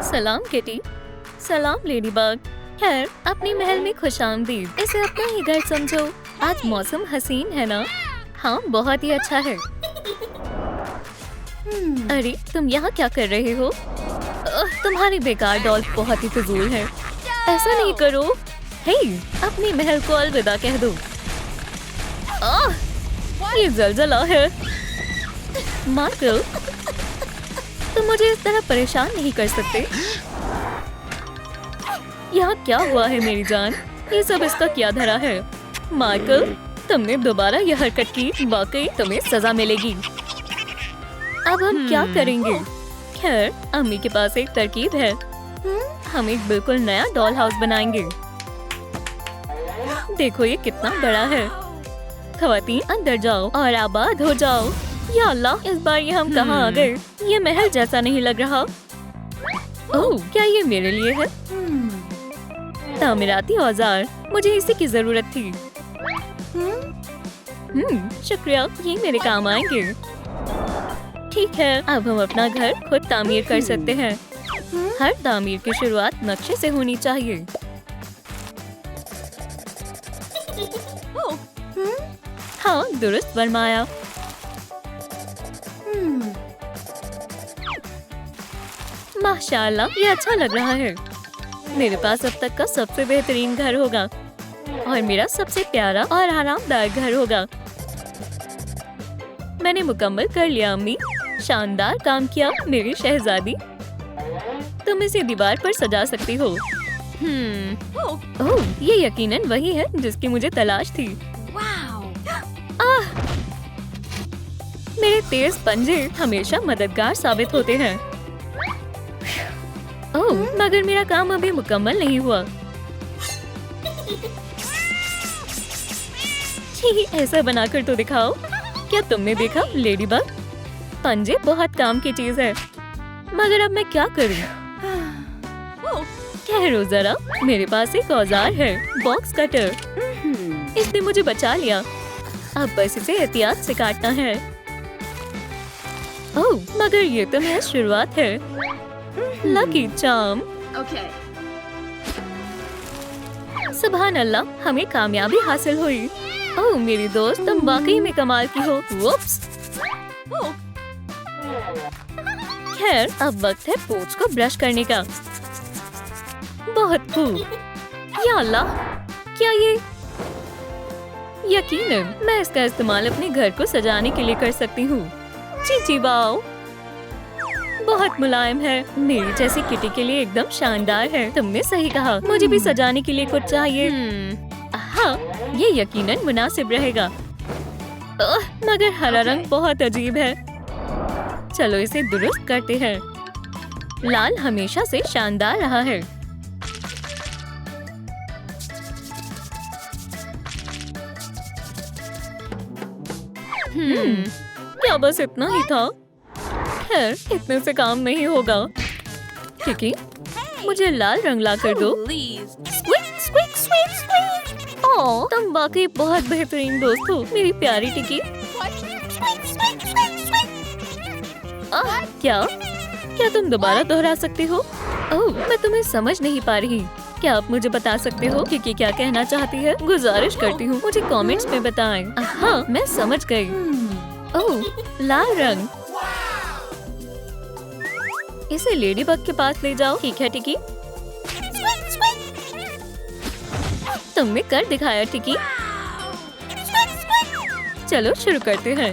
सलाम किटी। सलाम लेडीबग। खैर, अपनी महल में खुशामदीद। इसे अपना ही घर समझो। आज मौसम हसीन है ना? हाँ, बहुत ही अच्छा है। अरे, तुम यहाँ क्या कर रहे हो? तुम्हारी बेकार डॉल बहुत ही फिजूल है। ऐसा नहीं करो। हे, अपनी महल को अलविदा कह दो। ये जलजला है। मार्कल, तुम मुझे इस तरह परेशान नहीं कर सकते। यहाँ क्या हुआ है मेरी जान? ये सब इसका क्या धरा है? मार्कल, तुमने दोबारा यह हरकत की। वाकई तुम्हें सजा मिलेगी। अब हम क्या करेंगे? खैर, अम्मी के पास एक तरकीब है। हम एक बिल्कुल नया डॉल हाउस बनाएंगे। देखो ये कितना बड़ा है। ख़वातीन अंदर जाओ और आबाद हो जाओ। या अल्लाह, इस बार ये हम कहाँ आ गए? ये महल जैसा नहीं लग रहा। ओह, क्या ये मेरे लिए है? तामीराती औजार, मुझे इसी की जरूरत थी। शुक्रिया, ये मेरे काम आएंगे। ठीक है, अब हम अपना घर खुद तामीर कर सकते हैं। हर तामीर की शुरुआत नक्शे से होनी चाहिए। हाँ, दुरुस्त फरमाया। माशाअल्लाह, ये अच्छा लग रहा है। मेरे पास अब तक का सबसे बेहतरीन घर होगा और मेरा सबसे प्यारा और आरामदायक घर होगा। मैंने मुकम्मल कर लिया अम्मी। शानदार काम किया मेरी शहजादी। तुम इसे दीवार पर सजा सकती हो। ओह, ये यकीनन वही है जिसकी मुझे तलाश थी। मेरे तेज पंजे हमेशा मददगार साबित होते हैं। ओह, मगर मेरा काम अभी मुकम्मल नहीं हुआ। ऐसा बनाकर तो दिखाओ। क्या तुमने देखा लेडीबग? पंजे बहुत काम की चीज है। मगर अब मैं क्या करूं? ठहरो जरा, मेरे पास एक औजार है, बॉक्स कटर। इसने मुझे बचा लिया। अब बस इसे एहतियात से काटना है। ओह, मगर ये तो महज शुरुआत है। Lucky charm. सुभान अल्लाह, हमें कामयाबी हासिल हुई। ओह मेरी दोस्त, तुम वाकई में कमाल की हो। वुप्स। खैर, अब वक्त है पोंछ को ब्रश करने का। बहुत खूब। या अल्लाह, क्या ये? यकीनन मैं इसका इस्तेमाल अपने घर को सजाने के लिए कर सकती हूँ। जी वाओ, बहुत मुलायम है। मेरी जैसी किटी के लिए एकदम शानदार है। तुमने सही कहा, मुझे भी सजाने के लिए कुछ चाहिए। हाँ, ये यकीनन मुनासिब रहेगा। मगर हरा रंग बहुत अजीब है। चलो इसे दुरुस्त करते हैं। लाल हमेशा से शानदार रहा है। क्या बस इतना ही था? खैर, इतने से काम नहीं होगा। किकी, मुझे लाल रंग ला कर दो। Squeak, squeak, squeak, squeak. ओह, तुम वाकई बहुत बेहतरीन दोस्त हो मेरी प्यारी टिकी। क्या तुम दोबारा दोहरा सकते हो? ओह, मैं तुम्हें समझ नहीं पा रही। क्या आप मुझे बता सकते हो कि क्या कहना चाहती है? गुजारिश करती हूँ, मुझे कमेंट्स में बताएं। हाँ, मैं समझ गई। ओह, लाल रंग। इसे लेडीबग के पास ले जाओ। ठीक है टिकी। तुमने कर दिखाया टिकी। चलो शुरू करते हैं।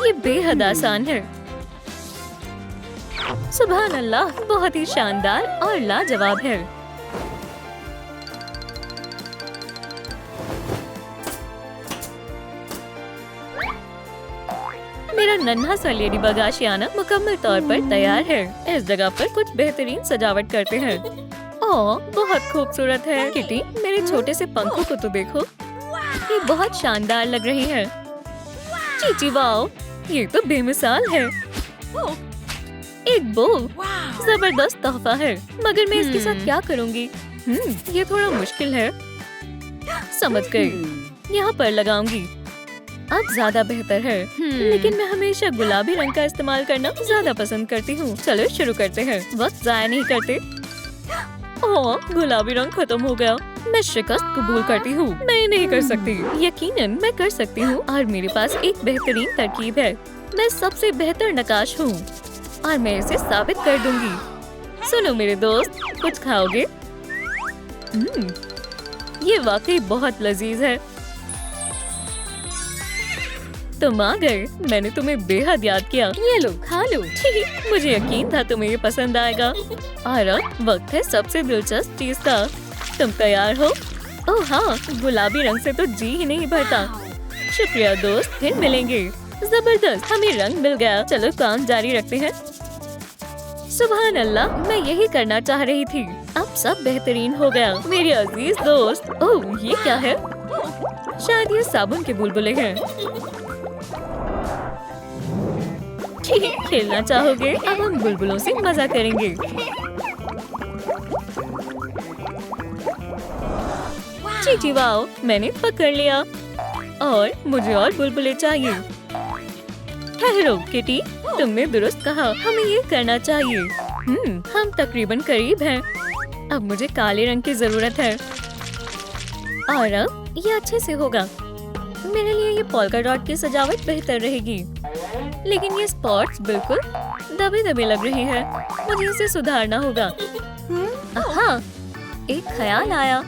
ये बेहद आसान है। सुभान अल्लाह, बहुत ही शानदार और लाजवाब है। मेरा नन्हा सा लेडीबग आशियाना मुकम्मल तौर पर तैयार है। इस जगह पर कुछ बेहतरीन सजावट करते हैं। ओह, बहुत खूबसूरत है। किटी, मेरे छोटे से पंखों को तो देखो। ये बहुत शानदार लग रही है। चीची वाओ, ये तो बेमिसाल है। एक बो, जबरदस्त तोहफा है। मगर मैं इसके साथ क्या करूँगी? ये थोड़ा मुश्किल है। समझ गई, यहाँ पर लगाऊंगी। अब ज्यादा बेहतर है। लेकिन मैं हमेशा गुलाबी रंग का इस्तेमाल करना ज्यादा पसंद करती हूँ। चलो शुरू करते हैं, वक्त जाया नहीं करते। ओह, गुलाबी रंग खत्म हो गया। मैं शिकस्त कबूल करती हूँ, मैं नहीं कर सकती। यकीनन मैं कर सकती हूँ और मेरे पास एक बेहतरीन तरकीब है। मैं सबसे बेहतर नक्काश हूँ और मैं इसे साबित कर दूंगी। सुनो मेरे दोस्त, कुछ खाओगे? ये वाकई बहुत लजीज है। तुम आ गए, मैंने तुम्हें बेहद याद किया। ये लो, खा लो। मुझे यकीन था तुम्हें ये पसंद आएगा। और अब वक्त है सबसे दिलचस्प चीज का। तुम तैयार हो? ओह हाँ, गुलाबी रंग से तो जी ही नहीं भरता। शुक्रिया दोस्त, फिर मिलेंगे। जबरदस्त, हमें रंग मिल गया। चलो काम जारी रखते हैं। सुभान अल्लाह, मैं यही करना चाह रही थी। अब सब बेहतरीन हो गया मेरे अजीज दोस्त। ओह, ये क्या है? शायद ये साबुन के बुलबुले हैं। खेलना चाहोगे? अब हम बुलबुलों से मजा करेंगे। जी वाओ, मैंने पकड़ लिया और मुझे और बुलबुले चाहिए। ठहरो किटी, तुमने दुरुस्त कहा, हमें ये करना चाहिए। हम तकरीबन करीब हैं। अब मुझे काले रंग की जरूरत है और अब ये अच्छे से होगा। मेरे लिए ये पोल्का डॉट की सजावट बेहतर रहेगी, लेकिन ये स्पॉट्स बिल्कुल दबे दबे लग रहे हैं। मुझे इसे सुधारना होगा। हाँ, एक ख्याल आया।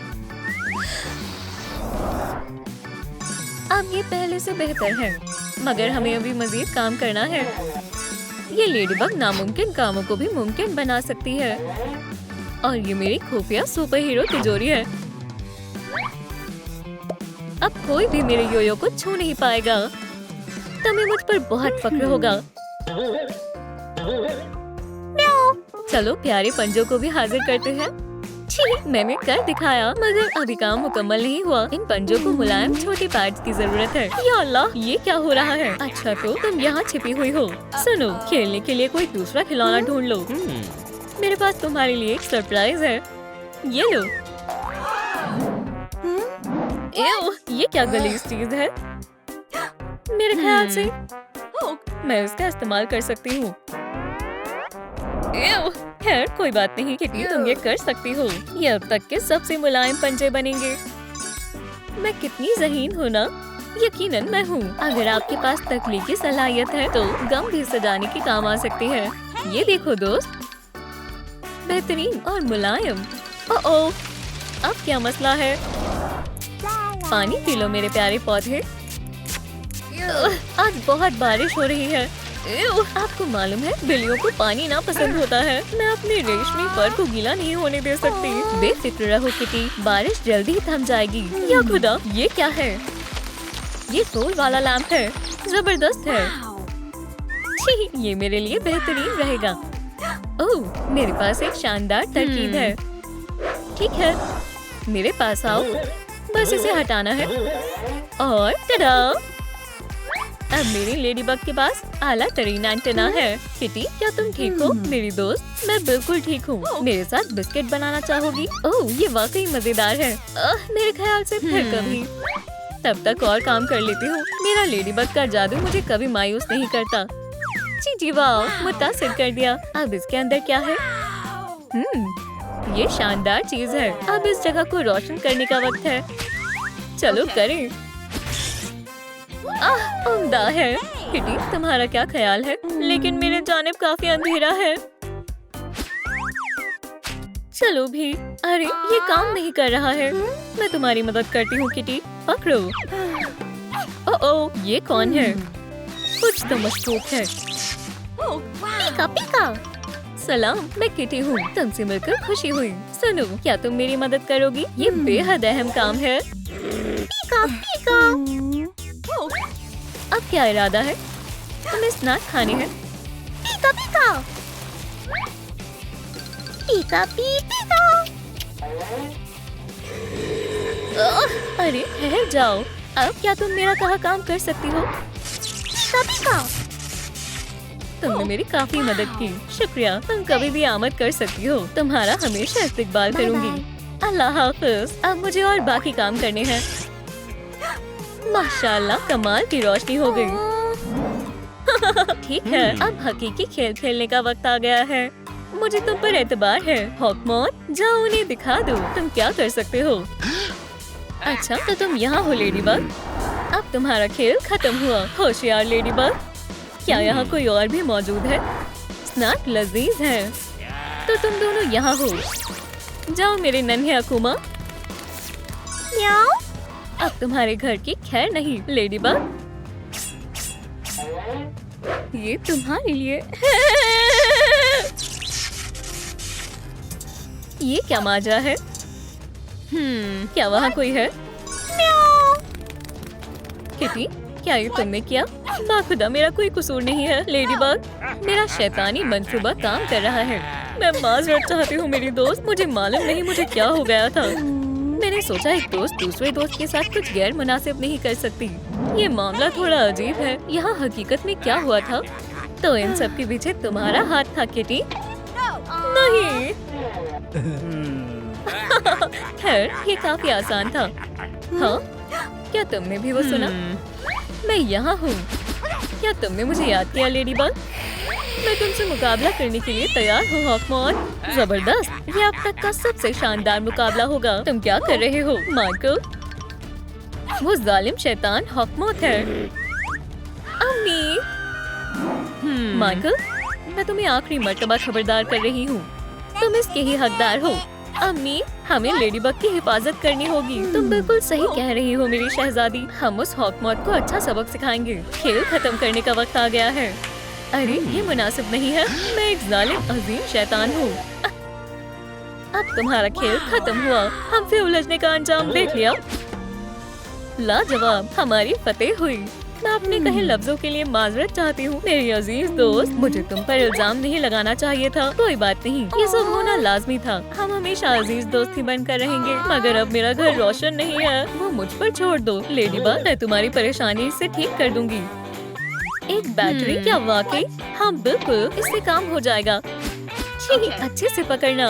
अब ये पहले से बेहतर है, मगर हमें अभी मजीद काम करना है। ये लेडीबग नामुमकिन कामों को भी मुमकिन बना सकती है और ये मेरी खुफिया सुपर हीरो तिजोरी है। अब कोई भी मेरे योयो को छू नहीं पाएगा। तुम्हें मुझ पर बहुत फक्र होगा। चलो प्यारे पंजों को भी हाजिर करते हैं। मैंने कर दिखाया, मगर अभी काम मुकम्मल नहीं हुआ। इन पंजों को मुलायम छोटे पैड्स की जरूरत है। या अल्लाह, ये क्या हो रहा है? अच्छा तो तुम यहाँ छिपी हुई हो। सुनो, खेलने के लिए कोई दूसरा खिलौना ढूंढ लो। मेरे पास तुम्हारे लिए एक सरप्राइज है। ये लो। एव, ये क्या गलीज चीज है? मेरे ख्याल से मैं इसका इस्तेमाल कर सकती हूँ। खैर कोई बात नहीं किटी, तुम ये कर सकती हो। ये अब तक के सबसे मुलायम पंजे बनेंगे। मैं कितनी ज़हीन हूँ ना? यकीनन मैं हूँ। अगर आपके पास तख्लीकी सलाहियत है तो गम भी सजाने के काम आ सकती है। ये देखो दोस्त, बेहतरीन और मुलायम। ओह, अब क्या मसला है? पानी पी लो मेरे प्यारे पौधे। आज बहुत बारिश हो रही है। आपको मालूम है बिल्लियों को पानी ना पसंद होता है। मैं अपने रेशमी फर को गीला नहीं होने दे सकती। बेफिक्र रहो किटी, बारिश जल्दी ही थम जाएगी। या खुदा, ये क्या है? ये सोल वाला लैंप है, जबरदस्त है। ये मेरे लिए बेहतरीन रहेगा। ओह, मेरे पास एक शानदार तरकीब है। ठीक है, मेरे पास आओ, बस इसे हटाना है और टडा! अब मेरी लेडीबग के पास आला तरीन एंटेना है। किटी, क्या तुम ठीक हो? मेरी दोस्त, मैं बिल्कुल ठीक हूँ। मेरे साथ बिस्किट बनाना चाहोगी? ओह, ये वाकई मजेदार है। मेरे ख्याल से फिर कभी। तब तक और काम कर लेती हूँ। मेरा लेडीबग का जादू मुझे कभी मायूस नहीं करता। जी वाह, मुतासिर कर दिया। अब इसके अंदर क्या है? ये शानदार चीज है। अब इस जगह को रोशन करने का वक्त है। चलो करें। उम्दा है। किटी, तुम्हारा क्या ख्याल है? लेकिन मेरे जानिब काफी अंधेरा है। चलो भी। अरे, ये काम नहीं कर रहा है। मैं तुम्हारी मदद करती हूँ किटी, पकड़ो। ओह, ये कौन है? कुछ तो मशकूक है। पीका पीका। सलाम, मैं किटी हूँ। तुमसे मिलकर खुशी हुई। सुनो, क्या तुम मेरी मदद करोगी? ये बेहद अहम काम है। पीका पीका। अब क्या इरादा है? तुम्हें स्नैक खाने हैं? पीका पीका। पीका पीका। अरे ठहर जाओ। अब क्या तुम मेरा कहा काम कर सकती हो? पीका पीका। तुमने मेरी काफी मदद की, शुक्रिया। तुम कभी भी आमद कर सकती हो। तुम्हारा हमेशा इस्तेकबाल करूंगी। अल्लाह हाफिज। अब मुझे और बाकी काम करने हैं। माशाल्लाह, कमाल की रोशनी हो गई। ठीक है, अब हकीकी खेल खेलने का वक्त आ गया है। मुझे तुम पर एतबार है। हॉकमॉथ, जाओ उन्हें दिखा दो तुम क्या कर सकते हो। अच्छा, तो तुम यहाँ हो लेडीबग। अब तुम्हारा खेल खत्म हुआ। होशियार लेडीबग। क्या यहाँ कोई और भी मौजूद है? स्नैक लजीज है। तो तुम दोनों यहाँ हो। जाओ मेरे नन्हे अकूमा। अब तुम्हारे घर की खैर नहीं लेडीबग। ये तुम्हारे लिए। ये क्या माजरा है? क्या वहाँ कोई है? किटी, क्या ये तुमने किया? बाखुदा, मेरा कोई कसूर नहीं है लेडीबग। मेरा शैतानी मंसूबा काम कर रहा है। मैं माजरत चाहती हूँ मेरी दोस्त। मुझे मालूम नहीं मुझे क्या हो गया था। मैंने सोचा एक दोस्त दूसरे दोस्त के साथ कुछ गैर मुनासिब नहीं कर सकती। ये मामला थोड़ा अजीब है। यहाँ हकीकत में क्या हुआ था? तो इन सब के पीछे तुम्हारा हाथ था किटी? नहीं। खैर, ये काफी आसान था। हाँ, क्या तुमने भी वो सुना? मैं यहाँ हूँ। क्या तुमने मुझे याद किया लेडीबग? मैं तुमसे मुकाबला करने के लिए तैयार हूँ हॉकमॉथ। जबरदस्त, ये अब तक का सबसे शानदार मुकाबला होगा। तुम क्या कर रहे हो माइकल? वो जालिम शैतान हॉकमॉथ है। अम्मी। माइकल, मैं तुम्हें आखिरी मर्तबा खबरदार कर रही हूँ। तुम इसके ही हकदार हो। अम्मी, हमें लेडीबग की हिफाजत करनी होगी। तुम बिल्कुल सही कह रही हो मेरी शहजादी। हम उस हॉकमॉथ को अच्छा सबक सिखाएंगे। खेल खत्म करने का वक्त आ गया है। अरे, ये मुनासिब नहीं है। मैं एक जालिम अजीम शैतान हूँ। अब तुम्हारा खेल खत्म हुआ। हमसे उलझने का अंजाम देख लिया। लाजवाब, हमारी फतेह हुई। मैं अपने कहे लफ्जों के लिए माजरत चाहती हूँ मेरी अजीज दोस्त। मुझे तुम पर इल्जाम नहीं लगाना चाहिए था। कोई बात नहीं, ये सब होना लाजमी था। हम हमेशा अजीज दोस्त ही बनकर रहेंगे। मगर अब मेरा घर रोशन नहीं है। वो मुझ पर छोड़ दो लेडीबग। मैं तुम्हारी परेशानी इससे ठीक कर दूंगी। एक बैटरी? क्या वाकई? हाँ बिल्कुल, इससे काम हो जाएगा। अच्छे से पकड़ना।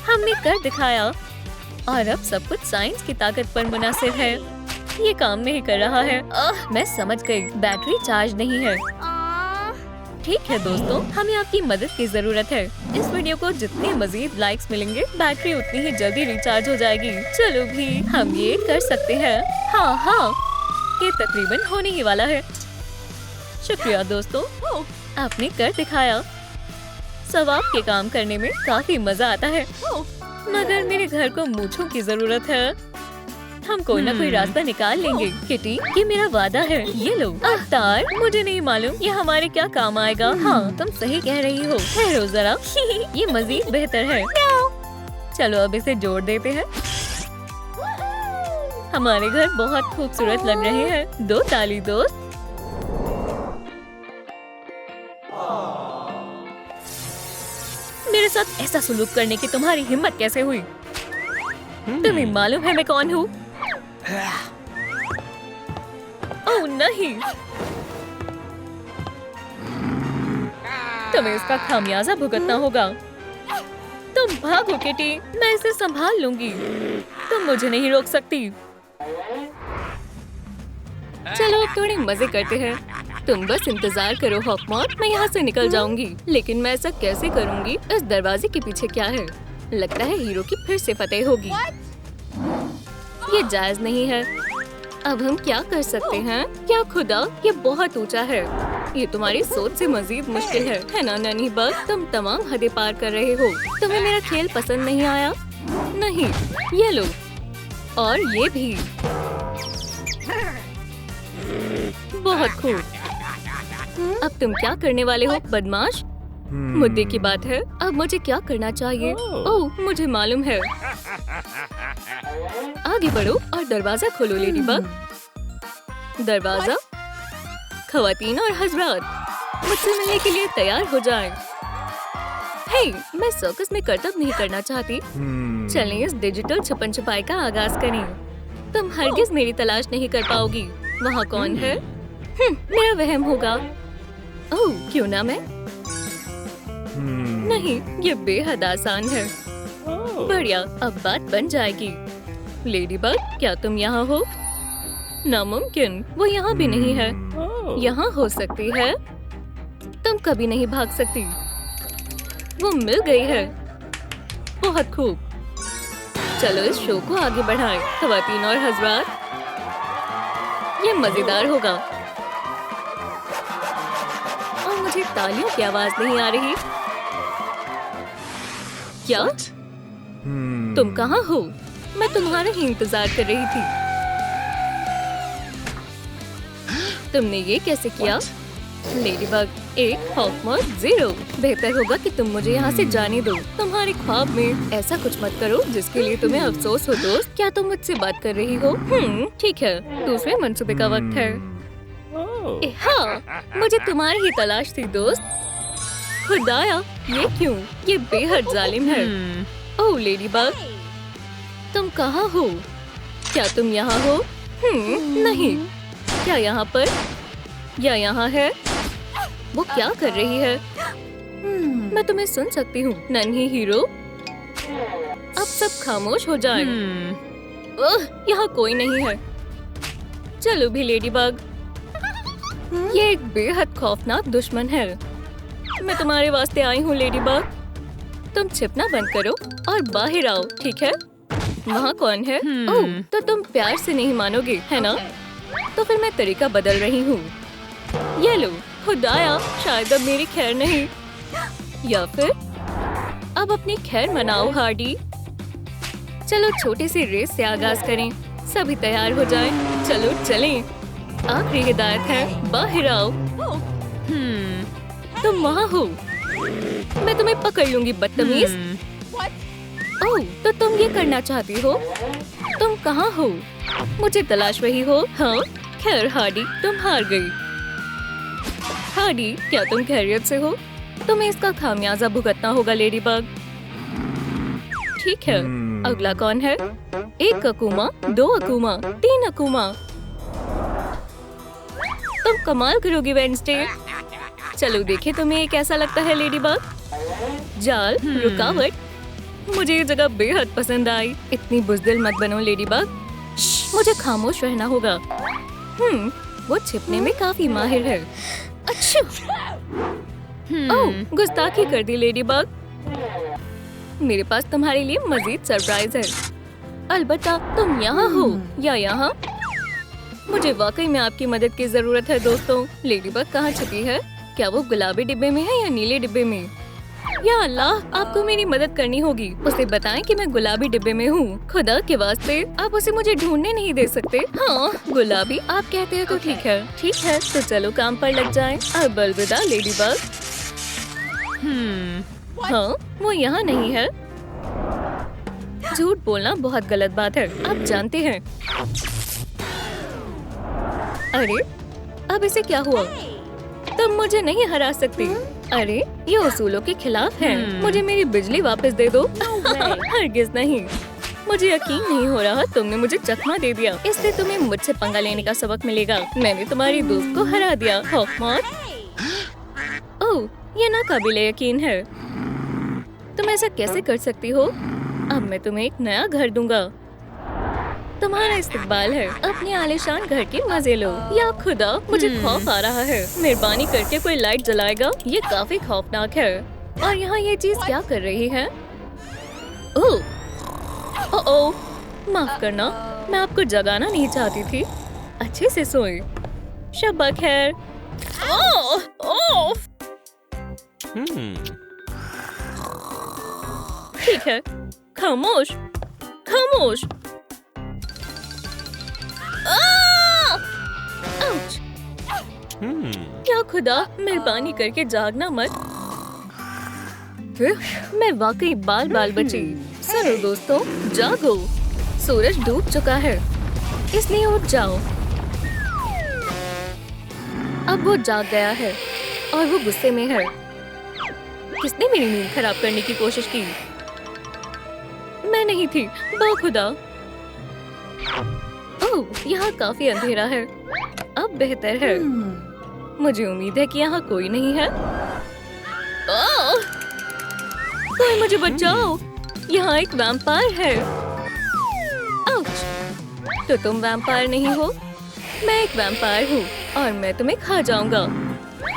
हमने कर दिखाया और अब सब कुछ साइंस की ताकत पर मुनासिब है। ये काम नहीं कर रहा है। मैं समझ गई, बैटरी चार्ज नहीं है। ठीक है दोस्तों, हमें आपकी मदद की जरूरत है। इस वीडियो को जितने मजीद लाइक्स मिलेंगे, बैटरी उतनी ही जल्दी रिचार्ज हो जाएगी। चलो भी, हम ये कर सकते हैं। हाँ, ये तकरीबन होने ही वाला है। शुक्रिया दोस्तों, आपने कर दिखाया। सवाब के काम करने में काफी मजा आता है। मगर मेरे घर को मूंछों की जरूरत है। हम कोई ना कोई रास्ता निकाल लेंगे। किटी, ये मेरा वादा है। ये लो। अवतार, मुझे नहीं मालूम ये हमारे क्या काम आएगा। हाँ, तुम सही कह रही हो। ठहरो जरा। ये मजीद बेहतर है। चलो अब इसे जोड़ देते हैं। हमारे घर बहुत खूबसूरत लग रहे हैं। दो ताली दोस्त। मेरे साथ ऐसा सुलूक करने की तुम्हारी हिम्मत कैसे हुई? तुम्हें मालूम है मैं कौन हूँ? ओह नहीं, तुम्हें इसका खामियाजा भुगतना होगा। तुम भागो किटी, मैं इसे संभाल लूंगी। तुम मुझे नहीं रोक सकती। चलो अब थोड़े मजे करते हैं। तुम बस इंतजार करो हॉकमॉथ, मैं यहाँ से निकल जाऊंगी। लेकिन मैं ऐसा कैसे करूंगी? इस दरवाजे के पीछे क्या है? लगता है हीरो की फिर से फतेह होगी। ये जायज नहीं है। अब हम क्या कर सकते हैं? क्या खुदा, ये बहुत ऊंचा है। ये तुम्हारी सोच से मजीद मुश्किल है ना नन्ही बग? तुम तमाम हदें पार कर रहे हो। तुम्हें मेरा खेल पसंद नहीं आया? नहीं, ये लो और ये भी। बहुत खूब। अब तुम क्या करने वाले हो बदमाश? मुद्दे की बात है। अब मुझे क्या करना चाहिए? ओह, मुझे मालूम है। आगे बढ़ो और दरवाजा खोलो लेडीबग। दरवाजा। खवातीन और हजरात, मुझसे मिलने के लिए तैयार हो जाएं। हे, मैं सर्कस में करतब नहीं करना चाहती। चलें इस डिजिटल छुपन छुपाई का आगाज करें। तुम हरगिज मेरी तलाश नहीं कर पाओगी। वहाँ कौन है? मेरा वहम होगा। ओह, क्यों ना मैं? नहीं, ये बेहद आसान है। बढ़िया, अब बात बन जाएगी। लेडीबग, क्या तुम यहाँ हो? नामुमकिन, वो यहाँ भी नहीं है। यहाँ हो सकती है। तुम कभी नहीं भाग सकती। वो मिल गई है। बहुत खूब। चलो इस शो को आगे बढ़ाएं, ख़वातीन और हज़रात। ये मजेदार होगा। और मुझे तालियों की आवाज नहीं आ रही। क्या? तुम कहाँ हो? मैं तुम्हारा ही इंतजार कर रही थी। तुमने ये कैसे किया? लेडीबग 1, हॉफमॉथ 0। बेहतर होगा कि तुम मुझे यहाँ से जाने दो। तुम्हारे ख्वाब में ऐसा कुछ मत करो जिसके लिए तुम्हें अफसोस हो। दोस्त, क्या तुम मुझसे बात कर रही हो? ठीक है, दूसरे मंसूबे का वक्त है। हाँ, मुझे तुम्हारी ही तलाश थी दोस्त। खुदाया, ये क्यों? ये बेहद जालिम है। ओह लेडीबग, तुम कहाँ हो? क्या तुम यहाँ हो? नहीं। क्या यहाँ पर या यहाँ है? वो क्या कर रही है? मैं तुम्हें सुन सकती हूँ नन्ही हीरो। अब सब खामोश हो जाए। यहाँ कोई नहीं है। चलो भी लेडीबग, ये एक बेहद खौफनाक दुश्मन है। मैं तुम्हारे वास्ते आई हूँ लेडीबग। तुम छिपना बंद करो और बाहर आओ, ठीक है? वहाँ कौन है? ओह, तो तुम प्यार से नहीं मानोगे, है ना? तो फिर मैं तरीका बदल रही हूँ। ये लो। खुदाया, शायद अब मेरी खैर नहीं। या फिर अब अपनी खैर मनाओ हार्डी। चलो छोटी सी रेस से आगाज करें। सभी तैयार हो जाएं। चलो चलें। आखिरी हिदायत है, बाहर आओ। तुम वहाँ हो। मैं तुम्हें पकड़ लूंगी बदतमीज। ओह, तो तुम ये करना चाहती हो? तुम कहाँ हो? मुझे तलाश रही हो? हाँ, खैर हार्डी, तुम हार गई। हार्डी, क्या तुम खैरियत से हो? तुम्हें इसका खामियाजा भुगतना होगा लेडीबग। ठीक है, अगला कौन है? 1 अकूमा, 2 अकूमा, 3 अकूमा। तुम कमाल करोगी वेडनेसडे। चलो देखे तुम्हें ये कैसा लगता है लेडीबग। जाल, रुकावट। मुझे ये जगह बेहद पसंद आई। इतनी बुज़दिल मत बनो लेडीबग। मुझे खामोश रहना होगा। वो छिपने में काफी माहिर है। अच्छा। ओह, गुस्ताखी कर दी लेडीबग। मेरे पास तुम्हारे लिए मजीद सरप्राइज है। अलबत्ता तुम यहाँ हो या यहाँ? मुझे वाकई में आपकी मदद की जरूरत है दोस्तों। लेडीबग कहाँ छुपी है? क्या वो गुलाबी डिब्बे में है या नीले डिब्बे में? या अल्लाह, आपको मेरी मदद करनी होगी। उसे बताएं कि मैं गुलाबी डिब्बे में हूँ। खुदा के वास्ते, आप उसे मुझे ढूंढने नहीं दे सकते। हाँ, गुलाबी आप कहते हैं तो ठीक है। ठीक है, तो चलो काम पर लग जाएं। अब अलविदा लेडीबग। हाँ, वो यहाँ नहीं है। झूठ बोलना बहुत गलत बात है, आप जानते हैं। अरे, अब इसे क्या हुआ? तुम मुझे नहीं हरा सकती। अरे, ये उसूलों के खिलाफ है। मुझे मेरी बिजली वापस दे दो। हरगिज नहीं। मुझे यकीन नहीं हो रहा तुमने मुझे चकमा दे दिया। इसलिए तुम्हें मुझसे पंगा लेने का सबक मिलेगा। मैंने तुम्हारी दोस्त को हरा दिया। हॉफमॉथ। ओह, ये नाकाबिले यकीन है। तुम ऐसा कैसे कर सकती हो? अब मैं तुम्हें एक नया घर दूंगा। तुम्हारा इस्तकबाल है। अपने आलीशान घर के मजे लो। या खुदा, मुझे खौफ आ रहा है। मेहरबानी करके कोई लाइट जलाएगा? ये काफी खौफनाक है। और यहाँ ये चीज क्या कर रही है? ओह, माफ करना, मैं आपको जगाना नहीं चाहती थी। अच्छे से सोए। शब्बा खैर। ठीक है, खामोश, खामोश। क्या खुदा, मेहरबानी करके जागना मत। मैं वाकई बाल बाल बची। चलो दोस्तों, जागो। सूरज डूब चुका है, इसलिए उठ जाओ। अब वो जाग गया है और वो गुस्से में है। किसने मेरी नींद खराब करने की कोशिश की? मैं नहीं थी, बाखुदा। ओह, यहाँ काफी अंधेरा है। अब बेहतर है। मुझे उम्मीद है कि यहाँ कोई नहीं है। ओह, कोई मुझे बचाओ। यहाँ एक वैम्पायर है। आउच! तो तुम वैम्पायर नहीं हो? मैं एक वैम्पायर हूँ और मैं तुम्हें खा जाऊंगा।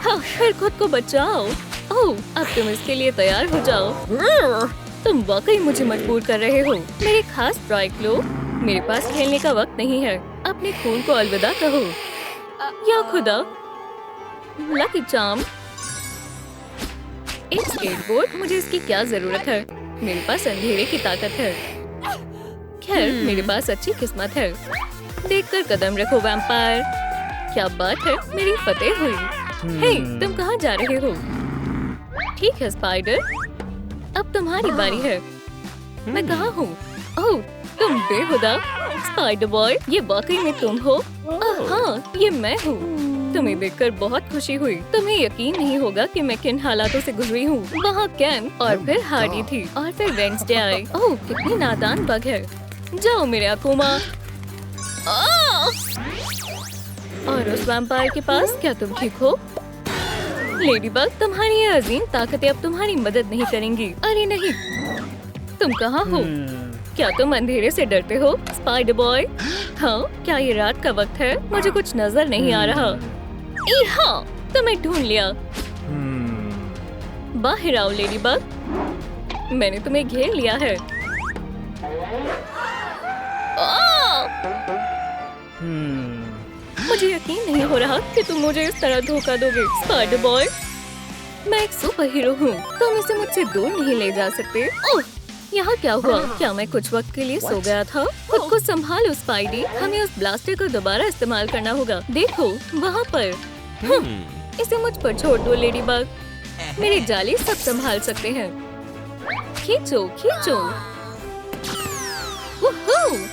हाँ, फिर खुद को बचाओ। ओह, अब तुम इसके लिए तैयार हो जाओ। तुम वाकई मुझे मजबूर कर रहे हो। मेरे खास ब्राइक लो, मेरे पास खेलने का वक्त नहीं है। अपने खून को अलविदा कहो। या खुदा, लकी चार्म। एक स्केटबोर्ड, मुझे इसकी क्या जरूरत है? मेरे पास अंधेरे की ताकत है। खैर, मेरे पास अच्छी किस्मत है। देखकर कदम रखो वैम्पायर। क्या बात है, मेरी फतेह हुई। हे, तुम कहाँ जा रहे हो? ठीक है स्पाइडर, अब तुम्हारी बारी है। मैं कहाँ हूँ? ओह, तुम बेहुदा स्पाइडर बॉय, ये वाकई में तुम हो? हाँ, ये मैं हूँ। तुम्हें देखकर बहुत खुशी हुई। तुम्हें यकीन नहीं होगा कि मैं किन हालातों से गुजरी हूँ। वहाँ कैन और फिर हार्डी थी और फिर वेंसडे आई। ओह, कितनी नादान बग है। जाओ मेरे अकुमा। और उस वैम्पायर के पास, क्या तुम ठीक हो? लेडीबग, तुम्हारी ये अजीम ताकतें अब तुम्हारी मदद नहीं करेंगी। अरे नहीं, तुम कहाँ हो? क्या तुम अंधेरे से डरते हो स्पाइडर बॉय? हाँ, क्या ये रात का वक्त है? मुझे कुछ नजर नहीं आ रहा। हाँ, तुम्हें ढूंढ लिया। बाहर आओ लेडीबग, मैंने तुम्हें घेर लिया है। मुझे यकीन नहीं हो रहा कि तुम मुझे इस तरह धोखा दोगे स्पाइडर बॉय। मैं एक सुपर हीरो हूँ, तुम इसे मुझसे दूर नहीं ले जा सकते। ओह, यहाँ क्या हुआ? क्या मैं कुछ वक्त के लिए सो गया था? खुद को संभालो स्पाइडी, हमें उस ब्लास्टर को दोबारा इस्तेमाल करना होगा। देखो वहाँ पर। इसे मुझ पर छोड़ दो लेडीबग, मेरे जाले सब संभाल सकते हैं। खींचो खींचो।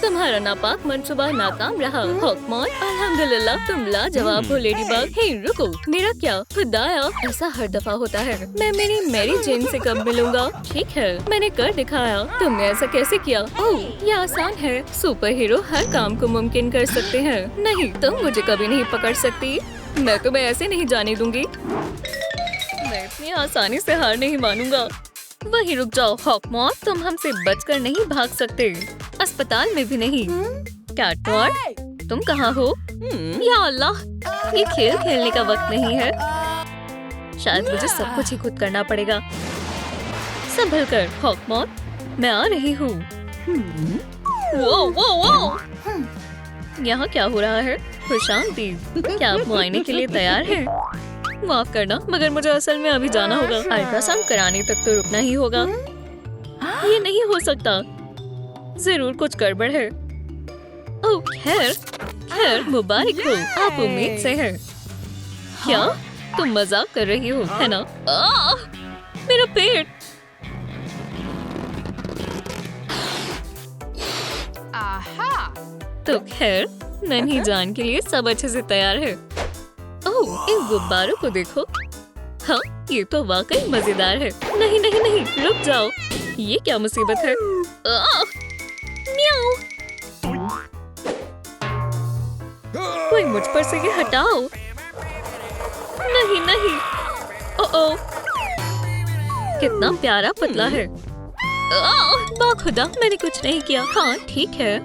तुम्हारा नापाक मंसूबा नाकाम रहा हॉकमॉन। अल्हम्दुलिल्लाह, तुम लाजवाब हो लेडीबग। हे रुको, मेरा क्या? खुदाया, ऐसा हर दफा होता है। मैं मेरी मैरी जेन से कब मिलूंगा? ठीक है, मैंने कर दिखाया। तुमने ऐसा कैसे किया? ओह, ये आसान है। सुपर हीरो हर काम को मुमकिन कर सकते हैं। नहीं, तुम मुझे कभी नहीं पकड़ सकती। मैं तुम्हें ऐसे नहीं जाने दूंगी। मैं इतनी आसानी से हार नहीं मानूंगा। वही रुक जाओ हॉकमॉन, तुम हमसे बचकर नहीं भाग सकते। अस्पताल में भी नहीं। कैटबॉय, तुम कहाँ हो? या अल्लाह, ये खेल खेलने का वक्त नहीं है। शायद मुझे सब कुछ ही खुद करना पड़ेगा। संभल कर हॉकमॉन, मैं आ रही हूँ। वो वो वो, यहाँ क्या हो रहा है? खुशामदीद, क्या आप मुआयने के लिए तैयार हैं? माफ करना, मगर मुझे असल में अभी जाना होगा। अल्ट्रासाउंड कराने तक तो रुकना ही होगा। ये नहीं हो सकता, जरूर कुछ गड़बड़ है। ओह, खैर खैर, मुबारक हो, आप उम्मीद से हैं। क्या तुम मजाक कर रही हो, है ना? मेरा पेट। तो खैर, नन्ही जान के लिए सब अच्छे से तैयार है। ओह, इन गुब्बारों को देखो। हाँ, ये तो वाकई मजेदार है। नहीं नहीं नहीं, रुक जाओ, ये क्या मुसीबत है? म्याऊ। कोई मुझ पर से ये हटाओ। नहीं नहीं। ओह, कितना प्यारा पतला है। बाखुदा, मैंने कुछ नहीं किया। हाँ ठीक है,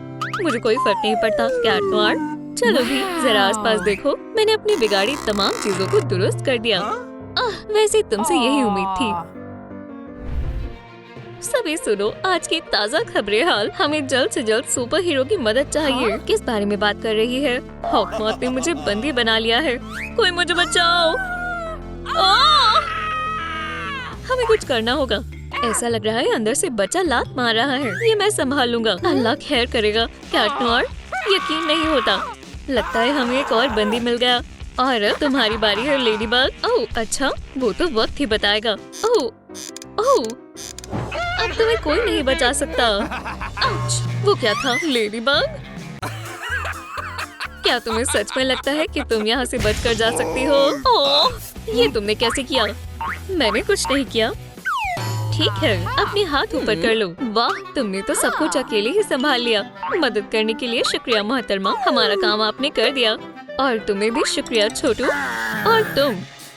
मुझे कोई फर्क नहीं पड़ता। कैटवार, चलो भी जरा आसपास देखो। मैंने अपनी बिगाड़ी तमाम चीजों को दुरुस्त कर दिया। वैसे तुमसे यही उम्मीद थी। सभी सुनो, आज की ताज़ा खबरें हाल। हमें जल्द से जल्द सुपर हीरो की मदद चाहिए। किस बारे में बात कर रही है? हॉकमॉथ ने मुझे बंदी बना लिया है। कोई मुझे बचाओ। हमें कुछ करना होगा। ऐसा लग रहा है अंदर से बच्चा लात मार रहा है। ये मैं संभाल लूंगा, अल्लाह खैर करेगा। कैटनॉर, यकीन नहीं होता, लगता है हमें एक और बंदी मिल गया। और तुम्हारी बारी है लेडीबग। ओह अच्छा, वो तो वक्त ही बताएगा। ओह ओह, अब तुम्हें कोई नहीं बचा सकता। आउच, वो क्या था लेडीबग? क्या तुम्हें सच में लगता है कि तुम यहाँ से बचकर जा सकती हो? ओह, ये तुमने कैसे किया? मैंने कुछ नहीं किया। ठीक है, अपने हाथ ऊपर कर लो। वाह, तुमने तो सब कुछ अकेले ही संभाल लिया। मदद करने के लिए शुक्रिया मोहतरमा, हमारा काम आपने कर दिया। और तुम्हें भी शुक्रिया छोटू। और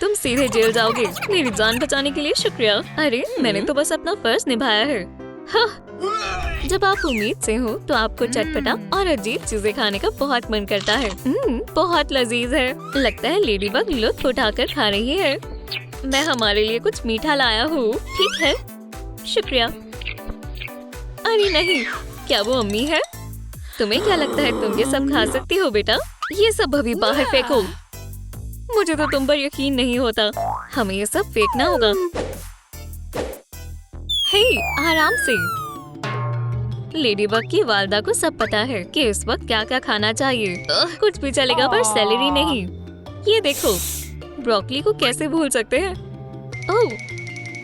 तुम सीधे जेल जाओगे। मेरी जान बचाने के लिए शुक्रिया। अरे मैंने तो बस अपना फर्ज निभाया है। हाँ, जब आप उम्मीद से हो तो आपको चटपटा और अजीब चीजें खाने का बहुत मन करता है। बहुत लजीज है। लगता है लेडीबग लुत्फ उठाकर खा रही है। मैं हमारे लिए कुछ मीठा लाया हूँ। ठीक है, शुक्रिया। अरे नहीं, क्या वो अम्मी है? तुम्हें क्या लगता है तुम ये सब खा सकती हो बेटा? ये सब अभी बाहर फेंको। मुझे तो तुम पर यकीन नहीं होता। हमें ये सब फेंकना होगा। हे, आराम से। लेडीबग की वालदा को सब पता है कि इस वक्त क्या क्या खाना चाहिए। कुछ भी चलेगा पर सेलेरी नहीं। ये देखो, ब्रोकली को कैसे भूल सकते हैं? ओह,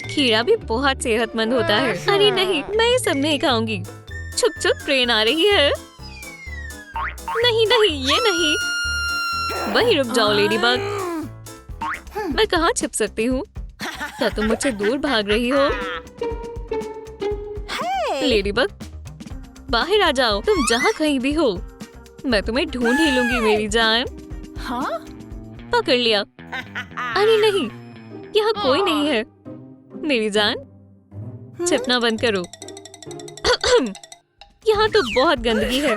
खीरा भी बहुत सेहतमंद होता है। अरे नहीं, मैं ये सब नहीं खाऊंगी। छुप छुप ट्रेन आ रही है। नहीं नहीं, ये नहीं। वहीं रुक जाओ लेडीबग। मैं कहाँ छिप सकती हूँ? क्या तुम मुझसे दूर भाग रही हो? लेडीबग, बाहर आ जाओ। तुम जहाँ कहीं भी हो, मैं तुम्हें ढूंढ ही लूंगी मेरी जान। हाँ? पकड़ लिया। अरे नहीं, यहाँ कोई नहीं है मेरी जान। छिपना बंद करो। यहाँ तो बहुत गंदगी है।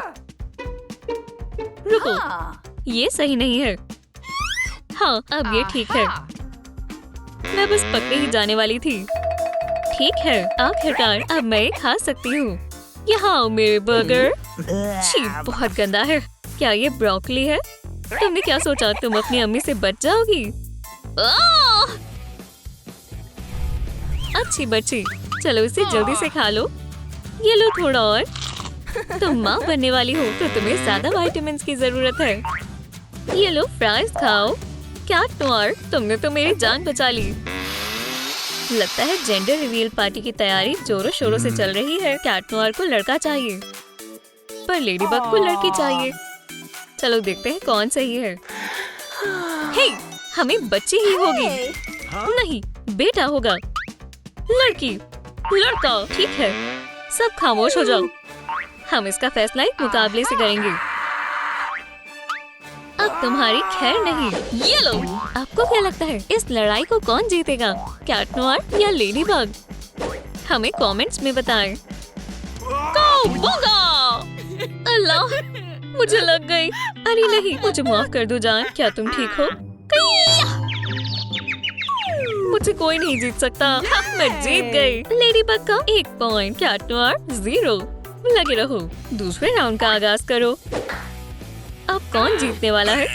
रुको, ये सही नहीं है। हाँ, अब ये ठीक है। मैं बस पकड़े ही जाने वाली थी। ठीक है, आखिरकार अब मैं खा सकती हूँ। यहाँ आओ मेरे बर्गर। छी, बहुत गंदा है। क्या ये ब्रोकली है? तुमने क्या सोचा तुम अपनी अम्मी से बच जाओगी? अच्छी बच्ची, चलो इसे जल्दी से खा लो। ये लो थोड़ा और। तुम माँ बनने वाली हो तो तुम्हें ज्यादा विटामिन्स की जरूरत है। ये लो फ्राइज खाओ। क्या नोयर, तुमने तो मेरी जान बचा ली। लगता है जेंडर रिवील पार्टी की तैयारी जोरों शोरों से चल रही है। कैट नोयर को लड़का चाहिए, पर लेडीबग को लड़की चाहिए। चलो देखते हैं कौन सही है। हे, हमें बच्ची ही होगी। नहीं, बेटा होगा। लड़की, लड़का। ठीक है, सब खामोश हो जाओ। हम इसका फैसला एक मुकाबले से करेंगे। अब तुम्हारी खैर नहीं। ये लो। आपको क्या लगता है इस लड़ाई को कौन जीतेगा, कैट नोयर या लेडीबग? हमें कमेंट्स में बताएं। अल्लाह, मुझे लग गई। अरे नहीं, मुझे माफ कर दो जान। क्या तुम ठीक हो? मुझे कोई नहीं जीत सकता। मैं जीत गई। लेडीबग का 1 पॉइंट, कैट नोयर 0। लगे रहो, दूसरे राउंड का आगाज करो। अब कौन जीतने वाला है?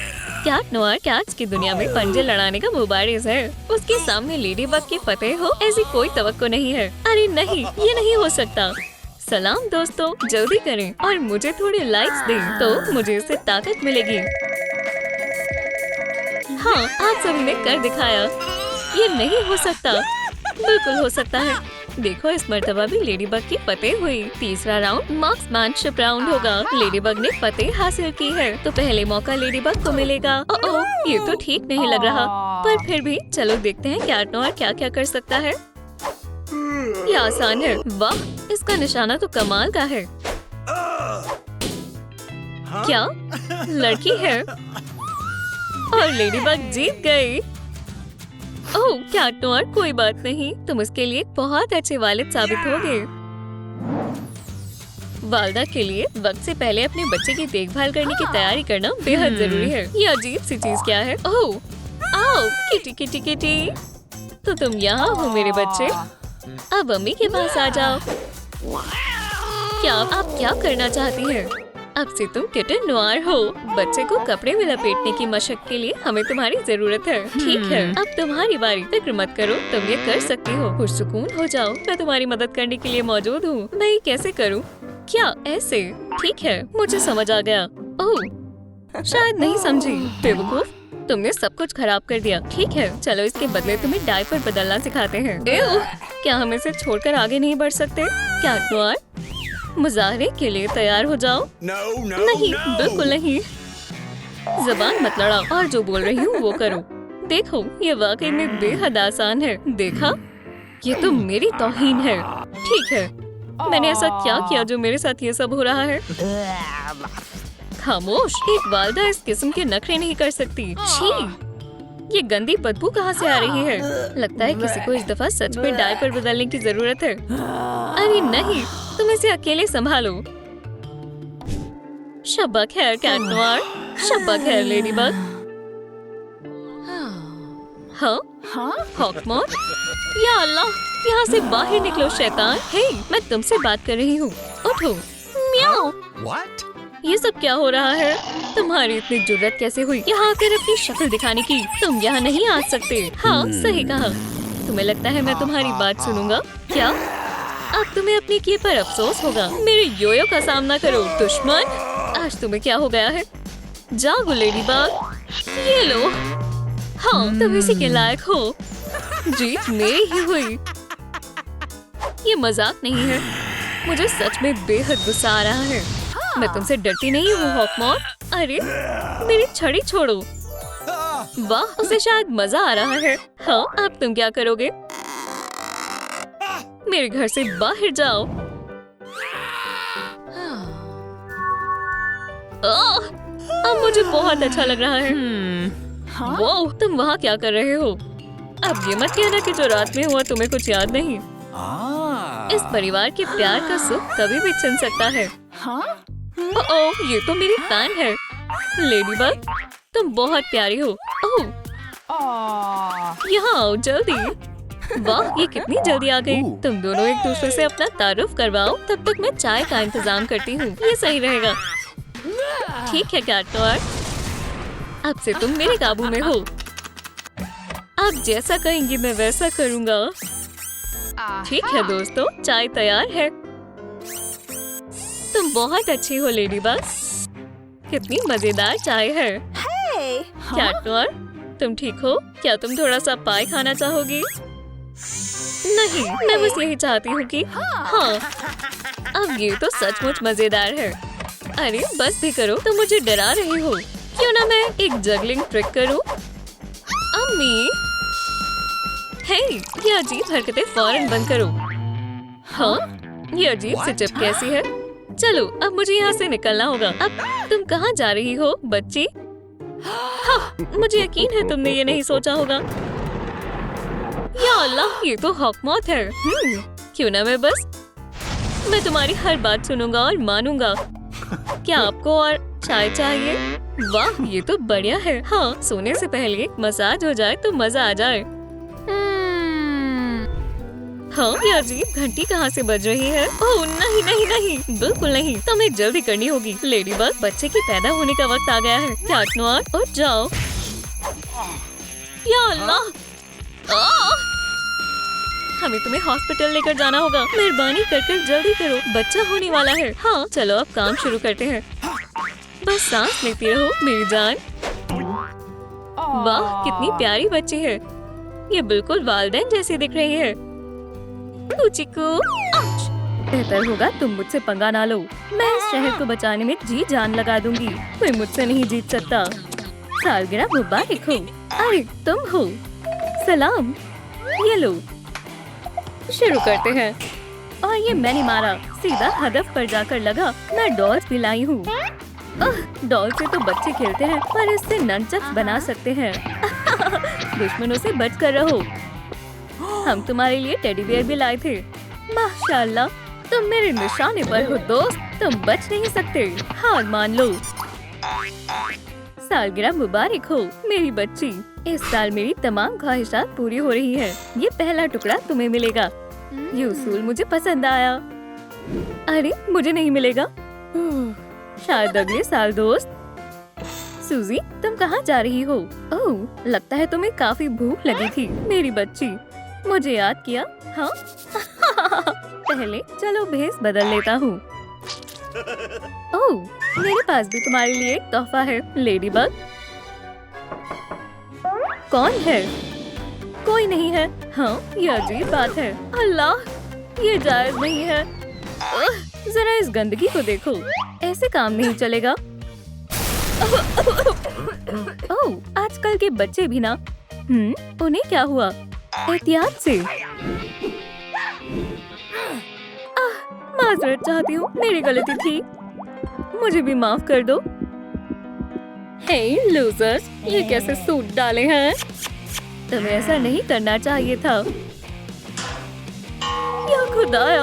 कैट नोयर कैट्स की दुनिया में पंजे लड़ाने का मुबारिज है। उसके सामने लेडीबग की फतेह हो ऐसी कोई तवक्को नहीं है। अरे नहीं, ये नहीं हो सकता। सलाम दोस्तों, जल्दी करें और मुझे थोड़े लाइक्स दें तो मुझे इससे ताकत मिलेगी। हाँ, आप सभी ने कर दिखाया। ये नहीं हो सकता। बिल्कुल हो सकता है। देखो, इस मर्तबा भी लेडीबग की फतेह हुई। तीसरा राउंड मार्क्समैनशिप राउंड होगा। लेडीबग ने फतेह हासिल की है तो पहले मौका लेडीबग को मिलेगा। ओह, ये तो ठीक नहीं लग रहा, पर फिर भी चलो देखते हैं कैट नोयर क्या क्या कर सकता है। ये आसान है। वाह, इसका निशाना तो कमाल का है। क्या लड़की है? और लेडीबग जीत गई। ओह, कैट नोयर, कोई बात नहीं, तुम इसके लिए बहुत अच्छे वालिद साबित होगे। वालदा के लिए वक्त से पहले अपने बच्चे की देखभाल करने की तैयारी करना बेहद जरूरी है। ये अजीब सी चीज क्या है? ओह, आओ किटी किटी किटी। तो तुम यहाँ हो मेरे बच्चे। अब अम्मी के पास आ जाओ। क्या आप क्या करना चाहती हैं? अब से तुम किटन नोयर हो। बच्चे को कपड़े में लपेटने की मशक के लिए हमें तुम्हारी जरूरत है। ठीक है, अब तुम्हारी बारी। फिक्र मत करो, तुम ये कर सकती हो। पुरसुकून हो जाओ, मैं तुम्हारी मदद करने के लिए मौजूद हूँ। मैं ये कैसे करूँ? क्या ऐसे? ठीक है, मुझे समझ आ गया। ओह, शायद नहीं समझी। बेवकूफ, तुमने सब कुछ खराब कर दिया। ठीक है, चलो इसके बदले तुम्हें डायपर बदलना सिखाते हैं। क्या हम इसे छोड़कर आगे नहीं बढ़ सकते? कैट नोयर, मुजाहरे के लिए तैयार हो जाओ। नहीं, बिल्कुल नहीं। ज़बान मत लड़ाओ और जो बोल रही हूँ वो करो। देखो, ये वाकई में बेहद आसान है। देखा, ये तो मेरी तौहीन है। ठीक है, मैंने ऐसा क्या किया जो मेरे साथ ये सब हो रहा है? खामोश, एक वालदा इस किस्म के नखरे नहीं कर सकती। छी, ये गंदी बदबू कहाँ से आ रही है? लगता है किसी को इस दफा सच में डायपर बदलने की जरूरत है। अरे नहीं, तुम इसे अकेले संभालो। शब्बा खैर कैट नोयर, शब्बा खैर लेडीबग। हाँ? हॉकमॉथ? या अल्लाह, यहाँ से बाहर निकलो शैतान। हे, मैं तुमसे बात कर रही हूँ। उठो। म्याऊ। What? ये सब क्या हो रहा है? तुम्हारी इतनी जुर्रत कैसे हुई यहाँ आकर अपनी शक्ल दिखाने की? तुम यहाँ नहीं आ सकते। हाँ, सही कहा। तुम्हें लगता है मैं तुम्हारी बात सुनूंगा? क्या? अब तुम्हें अपने किए पर अफसोस होगा। मेरे योयो का सामना करो दुश्मन। आज तुम्हें क्या हो गया है? जागो लेडीबग। ये लो। हाँ, तुम इसी के लायक हो। जीत मेरी ही हुई। ये मजाक नहीं है। मुझे सच में बेहद गुस्सा आ रहा है। मैं तुमसे डरती नहीं हूँ हॉकमॉथ। अरे, मेरी छड़ी छोड़ो। वाह, उसे शायद मजा आ रहा है। हाँ, अब तुम क्या करोगे? मेरे घर से बाहर जाओ। अब मुझे बहुत अच्छा लग रहा है। वो, तुम वहाँ क्या कर रहे हो? अब ये मत कहना कि जो रात में हुआ तुम्हें कुछ याद नहीं। इस परिवार के प्यार का सुख कभी भी छिन सकता है। ओह, ये तो मेरी फैन है। लेडीबग, तुम बहुत प्यारी हो। ओह, यहाँ आओ जल्दी। वाह, ये कितनी जल्दी आ गई। तुम दोनों एक दूसरे से अपना तारुफ करवाओ, तब तक मैं चाय का इंतजाम करती हूँ। ये सही रहेगा। ठीक है कैट नोयर, अब से तुम मेरे काबू में हो। आप जैसा कहेंगी मैं वैसा करूँगा। ठीक है दोस्तों, चाय तैयार है। तुम बहुत अच्छी हो लेडीबग। कितनी मजेदार चाय है। कैट नोयर, तुम ठीक हो? क्या तुम थोड़ा सा पाई खाना चाहोगी? नहीं, मैं बस यही चाहती हूँ कि हाँ। अब ये तो सचमुच मजेदार है। अरे बस भी करो, तुम मुझे डरा रही हो। क्यों ना मैं एक जगलिंग ट्रिक करूँ? अम्मी, हे, ये अजीब हरकतें फौरन बंद करो। हाँ, ये अजीब सी चिप कैसी है? चलो, अब मुझे यहाँ से निकलना होगा। अब तुम कहाँ जा रही हो बच्ची? हाँ, मुझे यकीन है तुमने ये नहीं सोचा होगा। या अल्लाह, ये तो हॉकमॉथ है। क्यों ना मैं तुम्हारी हर बात सुनूंगा और मानूंगा। क्या आपको और चाय चाहिए? वाह, ये तो बढ़िया है। हाँ, सोने से पहले मसाज हो जाए तो मजा आ जाए। हाँ, ये अजीब घंटी कहाँ से बज रही है? ओह नहीं नहीं नहीं, बिल्कुल नहीं। तुम्हें जल्दी करनी होगी लेडीबग। बच्चे के पैदा होने का वक्त आ गया है। कैट नोयर, उठ जाओ। या अल्लाह, हमें तुम्हें हॉस्पिटल लेकर जाना होगा। मेहरबानी कर जल्दी करो, बच्चा होने वाला है। हाँ, चलो अब काम शुरू करते हैं। बस सांस लेती रहो मेरी जान। वाह, कितनी प्यारी बच्ची है। ये बिल्कुल वालिदैन जैसी दिख रही है। चिकू, बेहतर होगा तुम मुझसे पंगा ना लो। मैं इस शहर को बचाने में जी जान लगा दूंगी। कोई मुझसे नहीं जीत सकता। सालगिरह मुबारक हो। अरे तुम हो। सलाम, ये लो। शुरू करते हैं। और ये मैंने मारा, सीधा हदफ पर जाकर लगा। मैं डॉल्स भी लाई हूँ। डॉल से तो बच्चे खेलते हैं, पर इससे ननचक्स बना सकते हैं। दुश्मनों से बच कर रहो। हम तुम्हारे लिए टेडी बियर भी लाए थे। माशाल्लाह, तुम मेरे निशाने पर हो दोस्त। तुम बच नहीं सकते, हार मान लो। सालगिरह मुबारक हो मेरी बच्ची। इस साल मेरी तमाम ख्वाहिशात पूरी हो रही है। ये पहला टुकड़ा तुम्हें मिलेगा। ये उसूल मुझे पसंद आया। अरे मुझे नहीं मिलेगा, शायद अगले साल दोस्त। सूजी, तुम कहाँ जा रही हो? ओह, लगता है तुम्हें काफी भूख लगी थी मेरी बच्ची। मुझे याद किया। हाँ? पहले चलो भेस बदल लेता हूँ। ओह, मेरे पास भी तुम्हारे लिए एक तोहफा है लेडीबग। कौन है? कोई नहीं है। हाँ, ये अजीब बात है। अल्लाह, ये जायज नहीं है। जरा इस गंदगी को देखो, ऐसे काम नहीं चलेगा। ओह, आजकल के बच्चे भी ना। उन्हें क्या हुआ? एहतियात से। माजरत चाहती हूँ, मेरी गलती थी। मुझे भी माफ कर दो। हे लूजर्स, ये कैसे सूट डाले हैं? तुम्हें ऐसा नहीं करना चाहिए था। या खुदाया!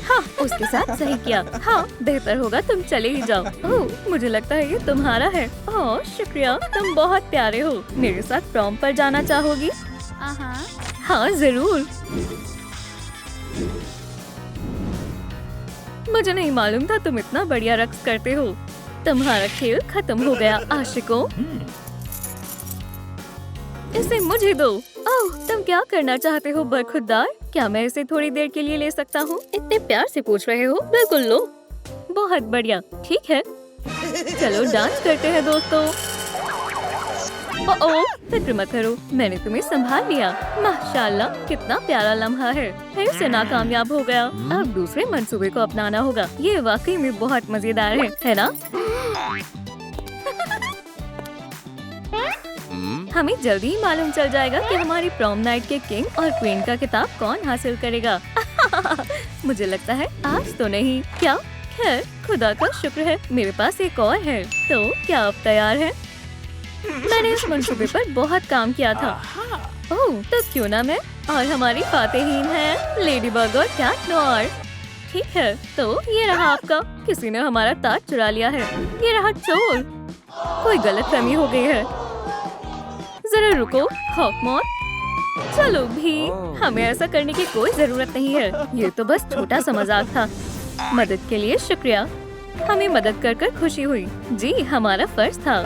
हाँ, उसके साथ सही किया। हाँ, बेहतर होगा तुम चले ही जाओ। ओह, मुझे लगता है ये तुम्हारा है। ओह, शुक्रिया, तुम बहुत प्यारे हो। मेरे साथ प्रॉम पर जाना चाहोगी? हाँ, जरूर। मुझे नहीं मालूम था तुम इतना बढ़िया रक्स करते हो। तुम्हारा खेल खत्म हो गया आशिकों। इसे मुझे दो। ओह, तुम क्या करना चाहते हो बरखुरदार? क्या मैं इसे थोड़ी देर के लिए ले सकता हूँ? इतने प्यार से पूछ रहे हो? बिल्कुल लो। बहुत बढ़िया, ठीक है। चलो डांस करते हैं दोस्तों। ओह, फिक्र मत करो, मैंने तुम्हें संभाल लिया। माशाल्लाह, कितना प्यारा लम्हा है। फिर से नाकामयाब हो गया। अब दूसरे मंसूबे को अपनाना होगा। ये वाकई में बहुत मजेदार है ना? हमें जल्दी ही मालूम चल जाएगा कि हमारी प्रॉम नाइट के किंग और क्वीन का खिताब कौन हासिल करेगा। मुझे लगता है आज तो नहीं। क्या? खैर, खुदा का शुक्र है मेरे पास एक और है। तो क्या आप तैयार हैं? मैंने इस मंसूबे पर बहुत काम किया था। ओह, तो क्यों ना मैं? और हमारी फातेहीन है लेडी बग और कैट नोयर। ठीक है, तो ये रहा आपका। किसी ने हमारा ताज चुरा लिया है। ये रहा चोर। कोई गलतफहमी हो गई है। जरा रुको हॉकमॉथ। चलो भी, हमें ऐसा करने की कोई जरूरत नहीं है। ये तो बस छोटा सा मजाक था। मदद के लिए शुक्रिया। हमें मदद कर कर खुशी हुई। जी, हमारा फर्ज था।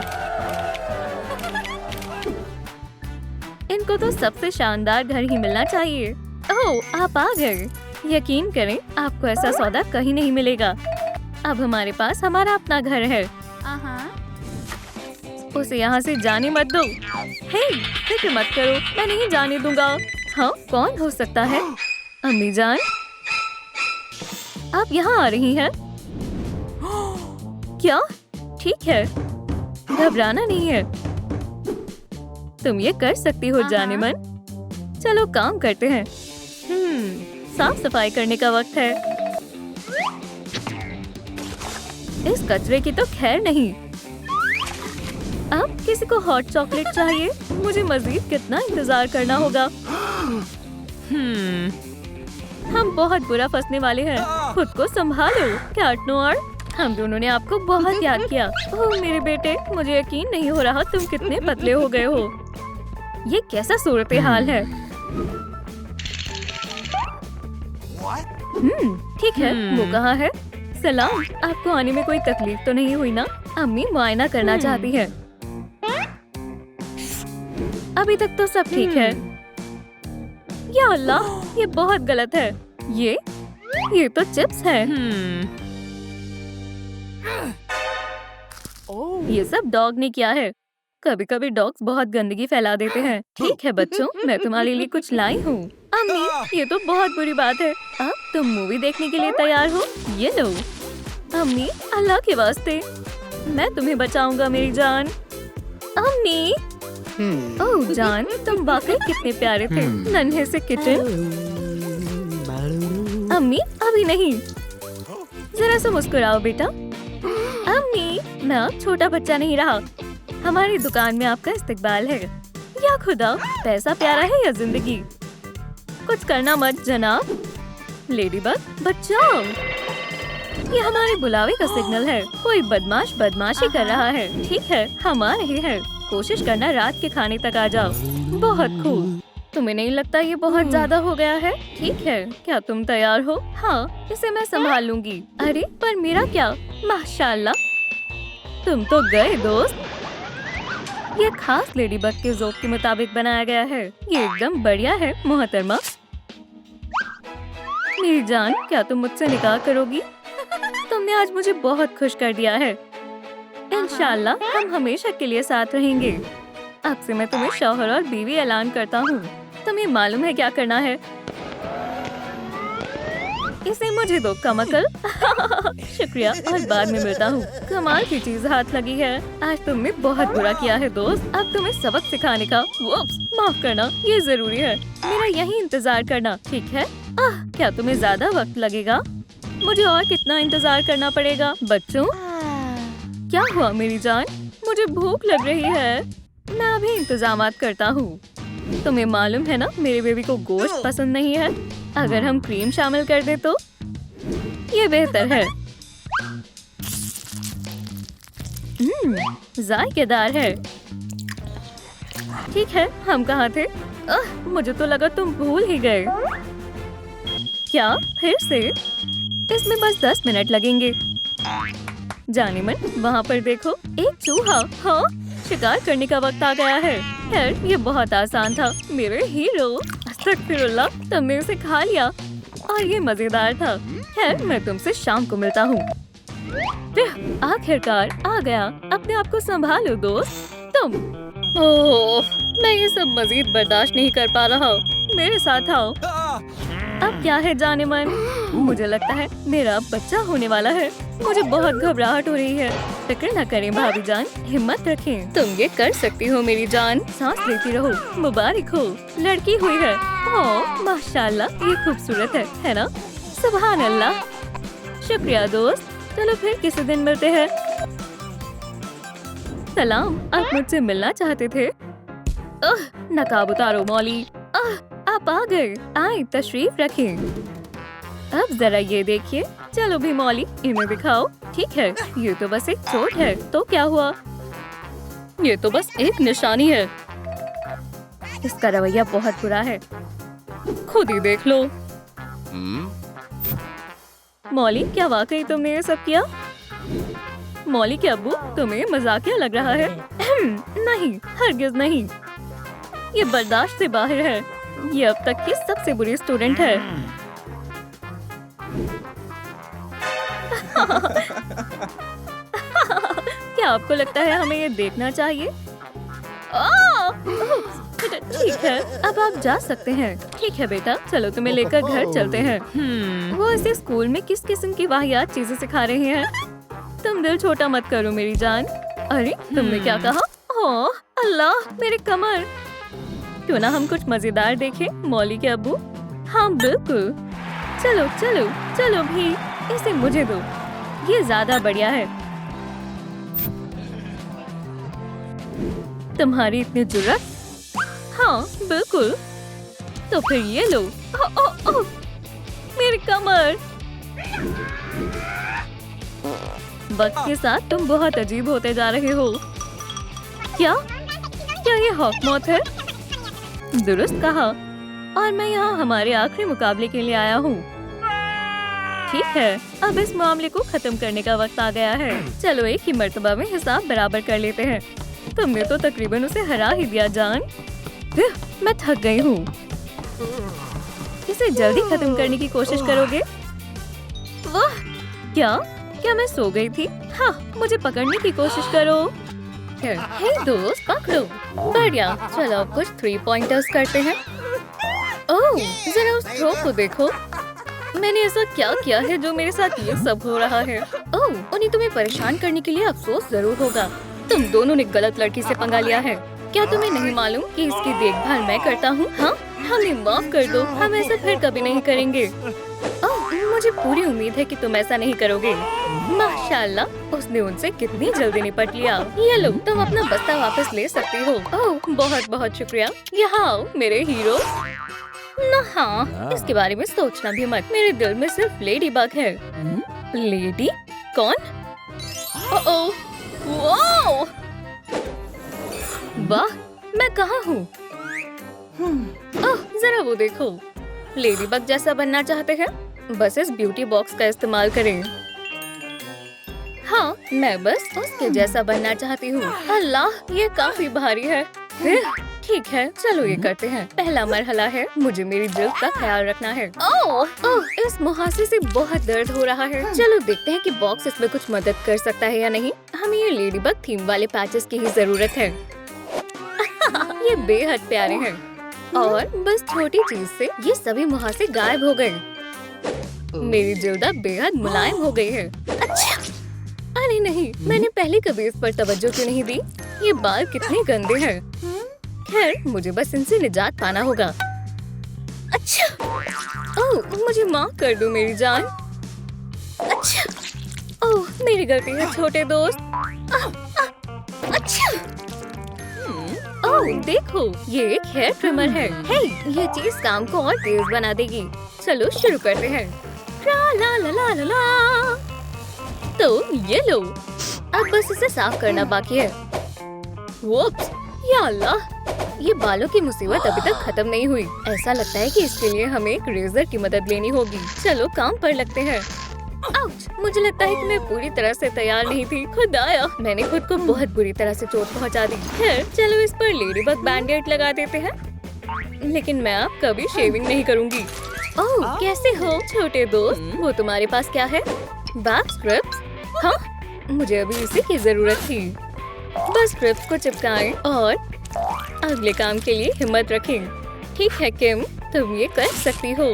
इनको तो सबसे शानदार घर ही मिलना चाहिए। ओह, आप आ गए। यकीन करें, आपको ऐसा सौदा कहीं नहीं मिलेगा। अब हमारे पास हमारा अपना घर है। उसे यहाँ से जाने मत दो। हे, फिक्र मत करो, मैं नहीं जाने दूंगा। हाँ, कौन हो सकता है? अम्मी जान, आप यहाँ आ रही हैं? क्या? ठीक है, घबराना नहीं है। तुम ये कर सकती हो जाने मन। चलो काम करते हैं। साफ सफाई करने का वक्त है। इस कचरे की तो खैर नहीं। अब किसी को हॉट चॉकलेट चाहिए? मुझे मजीद कितना इंतजार करना होगा? हम बहुत बुरा फंसने वाले हैं। खुद को संभालो कैट नोयर। हम दोनों ने आपको बहुत याद किया। ओह मेरे बेटे, मुझे यकीन नहीं हो रहा तुम कितने पतले हो गए हो। ये कैसा सूरत हाल है? ठीक है, वो कहाँ है? सलाम, आपको आने में कोई तकलीफ तो नहीं हुई ना? अम्मी मुआयना करना चाहती है। अभी तक तो सब ठीक है। या अल्लाह, ये बहुत गलत है। ये तो चिप्स है। ये सब डॉग ने किया है। कभी कभी डॉग्स बहुत गंदगी फैला देते हैं। ठीक है बच्चों, मैं तुम्हारे लिए कुछ लाई हूँ। अम्मी, ये तो बहुत बुरी बात है। अब तुम मूवी देखने के लिए तैयार हो? ये लो। अम्मी, अल्लाह के वास्ते, मैं तुम्हें बचाऊंगा मेरी जान। अम्मी, ओह जान, तुम वाकई कितने प्यारे थे, नन्हे से किटन। अम्मी, अभी नहीं, जरा सा मुस्कुराओ बेटा। अम्मी, मैं अब छोटा बच्चा नहीं रहा। हमारी दुकान में आपका इस्तकबाल है। या खुदा, पैसा प्यारा है या जिंदगी? कुछ करना मत जनाब। लेडीबग, बचाओ। ये हमारे बुलावे का सिग्नल है। कोई बदमाश बदमाशी कर रहा है। ठीक है, हम आ रहे हैं। कोशिश करना रात के खाने तक आ जाओ। बहुत खूब। तुम्हें नहीं लगता ये बहुत ज्यादा हो गया है? ठीक है, क्या तुम तैयार हो? हाँ, इसे मैं संभाल लूंगी। अरे पर मेरा क्या? माशाल्लाह, तुम तो गए दोस्त। ये खास लेडीबग के ज़ौक़ के मुताबिक बनाया गया है। ये एकदम बढ़िया है मोहतरमा। मेरी जान, क्या तुम मुझसे निकाह करोगी? तुमने आज मुझे बहुत खुश कर दिया है। इंशाल्लाह हम हमेशा के लिए साथ रहेंगे। अब से मैं तुम्हें शौहर और बीवी ऐलान करता हूँ। तुम्हें मालूम है क्या करना है? इसे मुझे दो कमकल। शुक्रिया, और बाद में मिलता हूँ। कमाल की चीज हाथ लगी है। आज तुमने बहुत बुरा किया है दोस्त। अब तुम्हें सबक सिखाने का माफ करना, ये जरूरी है। मेरा यही इंतजार करना, ठीक है? क्या तुम्हें ज्यादा वक्त लगेगा? मुझे और कितना इंतजार करना पड़ेगा? बच्चों, क्या हुआ मेरी जान? मुझे भूख लग रही है। मैं अभी इंतजामात करता हूँ। तुम्हें मालूम है ना, मेरे बेबी को गोश्त पसंद नहीं है। अगर हम क्रीम शामिल कर दे तो ये बेहतर है। जायकेदार है। ठीक है, हम कहाँ थे? मुझे तो लगा तुम भूल ही गए। क्या फिर से? इसमें बस 10 मिनट लगेंगे। जाने मन, वहाँ पर देखो, एक चूहा। हाँ, शिकार करने का वक्त आ गया है। खैर, ये बहुत आसान था मेरे हीरो। अस्तगफिरुल्लाह, तुमने इसे खा लिया और ये मजेदार था। खैर, मैं तुमसे शाम को मिलता हूँ। आखिरकार आ गया। अपने आप को संभालो दोस्त। तुम ओह, मैं ये सब मजीद बर्दाश्त नहीं कर पा रहा। मेरे साथ आओ। अब क्या है जाने मन? मुझे लगता है मेरा बच्चा होने वाला है। मुझे बहुत घबराहट हो रही है। फिक्र न करें भाभी जान, हिम्मत रखें। तुम ये कर सकती हो मेरी जान। सांस लेती रहो। मुबारक हो, लड़की हुई है। ओह माशाल्लाह, ये खूबसूरत है ना? सुभान अल्लाह। शुक्रिया दोस्त। चलो फिर किसी दिन मिलते हैं। सलाम, आप मुझसे मिलना चाहते थे? नकाब उतारो मौली। आप आ गए। आए, तशरीफ रखें। अब जरा ये देखिए। चलो भी मौली, इन्हें दिखाओ। ठीक है, ये तो बस एक चोट है। तो क्या हुआ? ये तो बस एक निशानी है। इसका रवैया बहुत बुरा है। खुद ही देख लो। मौली, क्या वाकई तुमने ये सब किया? मौली के अब्बू, तुम्हें मजाकिया लग रहा है? नहीं, हरगिज नहीं। ये बर्दाश्त से बाहर है। ये अब तक की सबसे बुरी स्टूडेंट है। क्या आपको लगता है हमें ये देखना चाहिए? ठीक है, अब आप जा सकते हैं। ठीक है बेटा, चलो तुम्हें लेकर घर चलते हैं। वो इसे स्कूल में किस किस्म की वाहियात चीजें सिखा रहे हैं। तुम दिल छोटा मत करो मेरी जान। अरे तुमने क्या कहा? ओह अल्लाह, मेरी कमर। क्यों ना हम कुछ मजेदार देखें, मौली के अब्बू? हाँ बिल्कुल। चलो चलो चलो भी, इसे मुझे दो। ये ज्यादा बढ़िया है। तुम्हारी इतनी जुर्रत? हाँ बिल्कुल। तो फिर ये लो। मेरी कमर। वक्त के साथ तुम बहुत अजीब होते जा रहे हो। क्या ये हॉक मौत है? दुरुस्त कहा। और मैं यहाँ हमारे आखिरी मुकाबले के लिए आया हूँ। ठीक है, अब इस मामले को खत्म करने का वक्त आ गया है। चलो एक ही मर्तबा में हिसाब बराबर कर लेते हैं। तुमने तो तकरीबन उसे हरा ही दिया जान। मैं थक गई हूँ। इसे जल्दी खत्म करने की कोशिश करोगे? वाह, क्या मैं सो गई थी? हाँ, मुझे पकड़ने की कोशिश करो। हे दोस्त, पकड़ो। बढ़िया, चलो अब कुछ 3 पॉइंटर्स करते हैं। ओह, जरा उस थ्रो को देखो। मैंने ऐसा क्या किया है जो मेरे साथ ये सब हो रहा है? ओह, उन्हें तुम्हें परेशान करने के लिए अफसोस जरूर होगा। तुम दोनों ने गलत लड़की से पंगा लिया है। क्या तुम्हें नहीं मालूम कि इसकी देखभाल मैं करता हूँ? हाँ, हमें माफ कर दो। हम ऐसा फिर कभी नहीं करेंगे। ओह, मुझे पूरी उम्मीद है कि तुम ऐसा नहीं करोगे। माशाल्लाह, उसने उनसे कितनी जल्दी निपट लिया। ये लो, तुम अपना बस्ता वापस ले सकती हो। ओह, बहुत बहुत शुक्रिया। यहाँ आओ मेरे हीरो। ना हाँ, इसके बारे में सोचना भी मत। मेरे दिल में सिर्फ लेडी बग है। लेडी? कौन? ओह, वाओ! वाह, मैं कहाँ हूँ? ओह, जरा वो देखो। लेडी बग जैसा बनना चाहते हैं? बस इस ब्यूटी बॉक्स का इस्तेमाल करें। हाँ, मैं बस उसके जैसा बनना चाहती हूँ। अल्लाह, ये काफी भारी है। ठीक है, चलो ये करते हैं। पहला मरहला है, मुझे मेरी जिल्द का ख्याल रखना है। ओह, इस मुहासे से बहुत दर्द हो रहा है। चलो देखते हैं कि बॉक्स इसमें कुछ मदद कर सकता है या नहीं। हमें ये लेडीबग थीम वाले पैचेस की ही जरूरत है। ये बेहद प्यारे हैं। और बस छोटी चीज से ये सभी मुहासे गायब हो गए। मेरी जिल्द बेहद मुलायम हो गई है। अच्छा, अरे नहीं, मैंने पहले कभी इस पर तवज्जो क्यों नहीं दी? ये बाल कितने गंदे हैं। खैर, मुझे बस इनसे निजात पाना होगा। अच्छा, ओह, मुझे माफ कर दो मेरी जान। अच्छा, ओह, मेरी गलती है छोटे दोस्त। अच्छा। ओह देखो, ये एक हेयर ट्रिमर है। हे, ये चीज काम को और तेज बना देगी। चलो शुरू करते हैं। ला ला ला ला ला ला। तो ये लो, अब बस इसे साफ करना बाकी है। वुप्स, या अल्लाह, ये बालों की मुसीबत अभी तक खत्म नहीं हुई। ऐसा लगता है कि इसके लिए हमें एक रेजर की मदद लेनी होगी। चलो काम पर लगते हैं। आउच! मुझे लगता है कि मैं पूरी तरह से तैयार नहीं थी। खुदाया, मैंने खुद को बहुत बुरी तरह से चोट पहुंचा दी। खैर, चलो इस पर लेडीबग बैंडेड लगा देते हैं। लेकिन मैं अब कभी शेविंग नहीं करूंगी। ओह, कैसे हो छोटे दोस्त? वो तुम्हारे पास क्या है? Back strips? हाँ, मुझे अभी इसी की जरूरत थी। बस स्ट्रिप्स को चिपकाएं और अगले काम के लिए हिम्मत रखें। ठीक है किम, तुम ये कर सकती हो।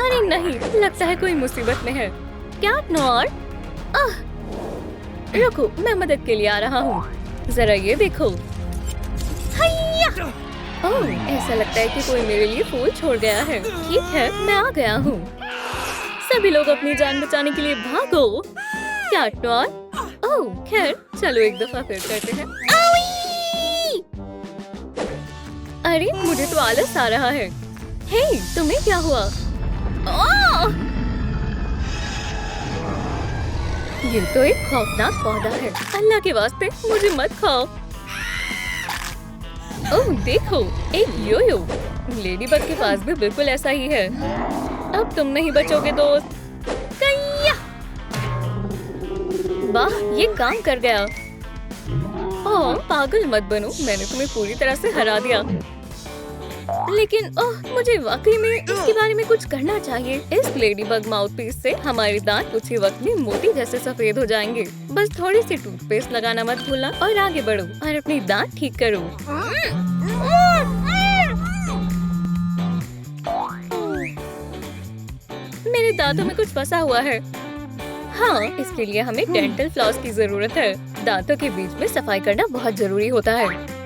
अरे नहीं, लगता है कोई मुसीबत में है। क्या नॉर? रुको, मैं मदद के लिए आ रहा हूँ। जरा ये देखो। ओह, ऐसा लगता है कि कोई मेरे लिए फूल छोड़ गया है। ठीक है, मैं आ गया हूँ। सभी लोग अपनी जान बचाने के लिए भागो। क्या नॉर? ओह, खैर, चलो एक दफा फिर करते हैं। अरे, मुझे तो आलस आ रहा है। हे, तुम्हें क्या हुआ? ये तो एक खौफनाक पौधा है। अल्लाह के वास्ते मुझे मत खाओ। ओह देखो, एक योयो। लेडीबग के पास भी बिल्कुल ऐसा ही है। अब तुम नहीं बचोगे दोस्त। वाह, ये काम कर गया। ओह पागल मत बनो, मैंने तुम्हें पूरी तरह से हरा दिया। लेकिन ओह, मुझे वाकई में इसके बारे में कुछ करना चाहिए। इस लेडीबग माउथपीस से हमारे दांत कुछ ही वक्त में मोती जैसे सफेद हो जाएंगे। बस थोड़ी सी टूथपेस्ट लगाना मत भूलना और आगे बढ़ो और अपने दांत ठीक करो। मेरे दांतों में कुछ फंसा हुआ है। हाँ, इसके लिए हमें डेंटल फ्लॉस की जरूरत है। दांतों के बीच में सफाई करना बहुत जरूरी होता है।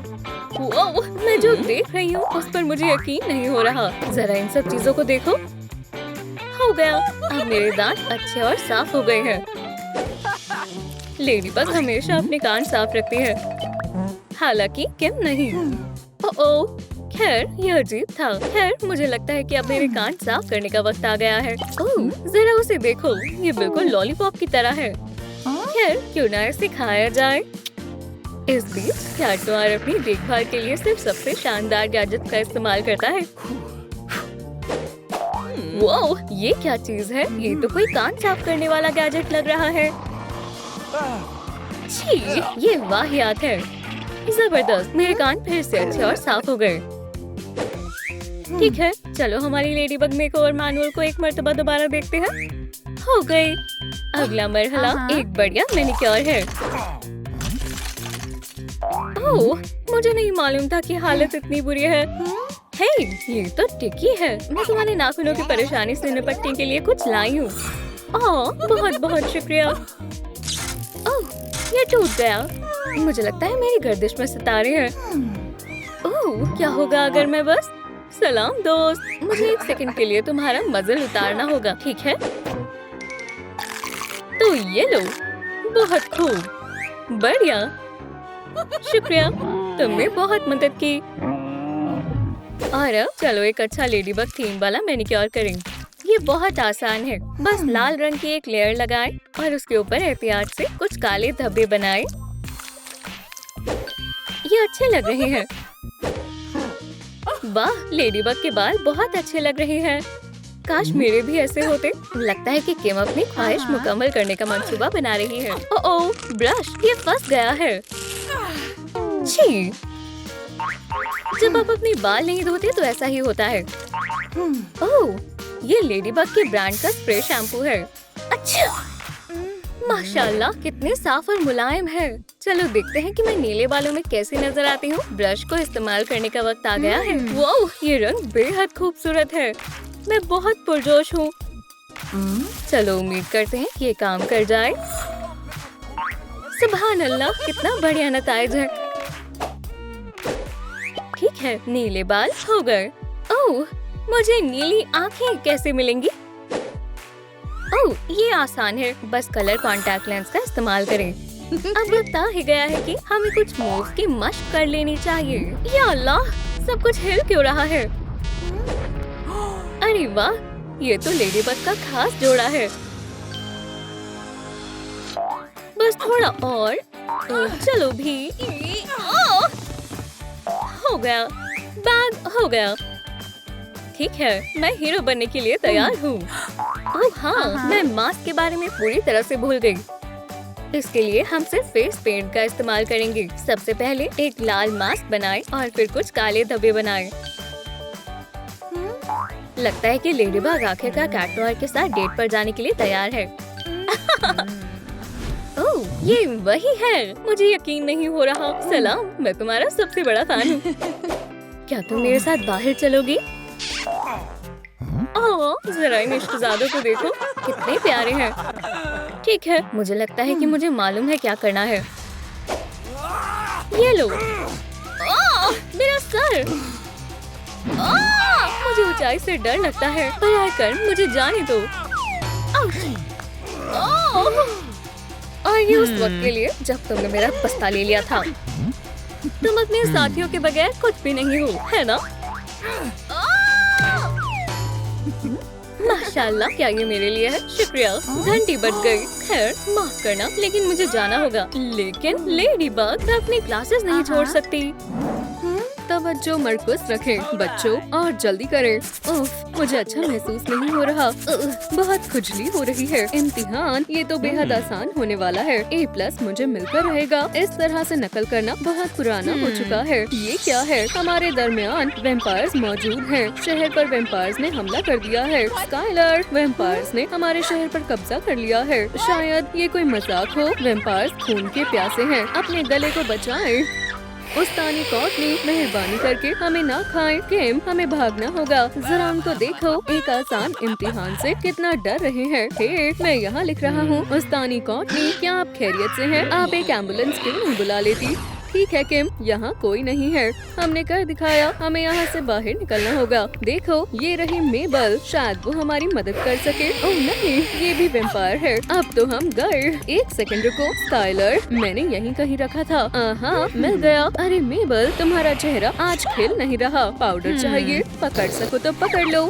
ओह, मैं जो देख रही हूँ उस पर मुझे यकीन नहीं हो रहा। जरा इन सब चीजों को देखो। हो गया, अब मेरे दांत अच्छे और साफ हो गए हैं। लेडीबग हमेशा अपने कान साफ रखती है, हालांकि किम नहीं। ओह, खैर यह अजीब था। खैर मुझे लगता है कि अब मेरे कान साफ करने का वक्त आ गया है। ओह, जरा उसे देखो, ये बिल्कुल लॉलीपॉप की तरह है। खैर क्यों ना इसे खाया जाए। इस बीच कैटवार अपनी देखभाल के लिए सिर्फ सबसे शानदार गैजेट का इस्तेमाल करता है। वाओ, ये क्या चीज है? ये तो कोई कान साफ करने वाला गैजेट लग रहा है। छी, ये वाहियात है। जबरदस्त, मेरे कान फिर से अच्छे और साफ हो गए। ठीक है, चलो हमारी लेडीबग मेकओवर मैनुअल को एक मर्तबा दोबारा देखते हैं। हो गई। अगला मरहला एक बढ़िया मैनिक्योर है। ओह, मुझे नहीं मालूम था कि हालत इतनी बुरी है। हे, ये तो टिकी है। मैं तुम्हारे नाखूनों की परेशानी से निपटने के लिए कुछ लाई हूँ। ओह, बहुत बहुत शुक्रिया। ओह, ये टूट गया। मुझे लगता है मेरी गर्दिश में सितारे हैं। ओह, क्या होगा अगर मैं बस। सलाम दोस्त, मुझे एक सेकंड के लिए तुम्हारा मजल उतारना होगा, ठीक है? तो ये लो। बहुत खूब, बढ़िया, शुक्रिया, तुमने बहुत मदद की। और अब चलो एक अच्छा लेडीबग थीम वाला मैनिक्योर करें। ये बहुत आसान है। बस लाल रंग की एक लेयर लगाएं और उसके ऊपर एहतियात से कुछ काले धब्बे बनाएं। ये अच्छे लग रहे हैं। वाह, लेडीबग के बाल बहुत अच्छे लग रहे हैं। काश मेरे भी ऐसे होते। लगता है कि किम अपनी ख्वाहिश मुकम्मल करने का मंसूबा बना रही है। ओह, ब्रश ये फंस गया है। छी, जब आप अपने बाल नहीं धोते तो ऐसा ही होता है। ओह, ये लेडीबग के ब्रांड का स्प्रे शैम्पू है। अच्छा, माशाल्लाह कितने साफ और मुलायम है। चलो देखते हैं कि मैं नीले बालों में कैसे नजर आती हूँ। ब्रश को इस्तेमाल करने का वक्त आ गया है। वाह, ये रंग बेहद खूबसूरत है। मैं बहुत पुरजोश हूँ। चलो उम्मीद करते हैं कि ये काम कर जाए। सुभान अल्लाह, कितना बढ़िया नताइज है। ठीक है, नीले बाल हो गए। ओह, मुझे नीली आंखें कैसे मिलेंगी? ओह, ओह, ये आसान है, बस कलर कॉन्टैक्ट लेंस का इस्तेमाल करें। अब लगता ही गया है कि हमें कुछ मूव की मशक कर लेनी चाहिए। या अल्लाह, सब कुछ हिल क्यों रहा है? अरे वाह, ये तो लेडीबग का खास जोड़ा है। बस थोड़ा और। चलो भी। हो गया, बैग हो गया। ठीक है, मैं हीरो बनने के लिए तैयार हूँ। ओह हाँ, मैं मास्क के बारे में पूरी तरह से भूल गई। इसके लिए हम सिर्फ फेस पेंट का इस्तेमाल करेंगे। सबसे पहले एक लाल मास्क बनाएं और फिर कुछ काले धब्बे बनाएं। लगता है कि लेडीबग आखिरकार कैट टॉय के साथ डेट पर जाने के लिए तैयार है। ओह, ये वही है। मुझे यकीन नहीं हो रहा। सलाम, मैं तुम्हारा सबसे बड़ा फैन हूँ। क्या तुम मेरे साथ बाहर चलोगी? ओह, जरा इन इश्कजादों को देखो, कितने प्यारे हैं। ठीक है, मुझे लगता है कि मुझे मालूम है क्या करना है। ये लो। ओह, मेरा सर। मुझे ऊंचाई से डर लगता है। दया कर मुझे जाने दो। और ये उस वक्त के लिए जब तुमने मेरा बस्ता ले लिया था। तुम अपने साथियों के बगैर कुछ भी नहीं हो, है ना? माशाल्लाह, क्या ये मेरे लिए है? शुक्रिया, घंटी बज गई। खैर, माफ करना, लेकिन मुझे जाना होगा। लेकिन लेडीबग, मैं अपनी क्लासेस नहीं छोड़ सकती। तवज्जो मरकूज रखें बच्चों, और जल्दी करें। उफ, मुझे अच्छा महसूस नहीं हो रहा। बहुत खुजली हो रही है। इम्तिहान ये तो बेहद आसान होने वाला है। A+ मुझे मिलकर रहेगा। इस तरह से नकल करना बहुत पुराना हो चुका है। ये क्या है? हमारे दरमियान वैम्पायर्स मौजूद हैं। शहर पर वैम्पायर्स ने हमला कर दिया है। स्काइलर, वैम्पायर्स ने हमारे शहर पर कब्जा कर लिया है। शायद ये कोई मजाक हो। वैम्पायर्स खून के प्यासे हैं। अपने गले को बचाएं। उस्तानी कॉटनी, मेहरबानी करके हमें ना खाएं। केम, हमें भागना होगा। जरा उनको देखो, एक आसान इम्तिहान से कितना डर रहे हैं। हे, मैं यहाँ लिख रहा हूँ। उस्तानी कॉटनी, क्या आप खैरियत से हैं? आप एक एम्बुलेंस क्यों नहीं बुला लेती? ठीक है किम, यहाँ कोई नहीं है। हमने कर दिखाया। हमें यहाँ से बाहर निकलना होगा। देखो, ये रही मेबल, शायद वो हमारी मदद कर सके। ओह नहीं, ये भी वैम्पायर है। अब तो हम गए। एक सेकंड रुको। स्काइलर, मैंने यहीं कहीं रखा था। हाँ, मिल गया। अरे मेबल, तुम्हारा चेहरा आज खिल नहीं रहा। पाउडर चाहिए? पकड़ सको तो पकड़ लो।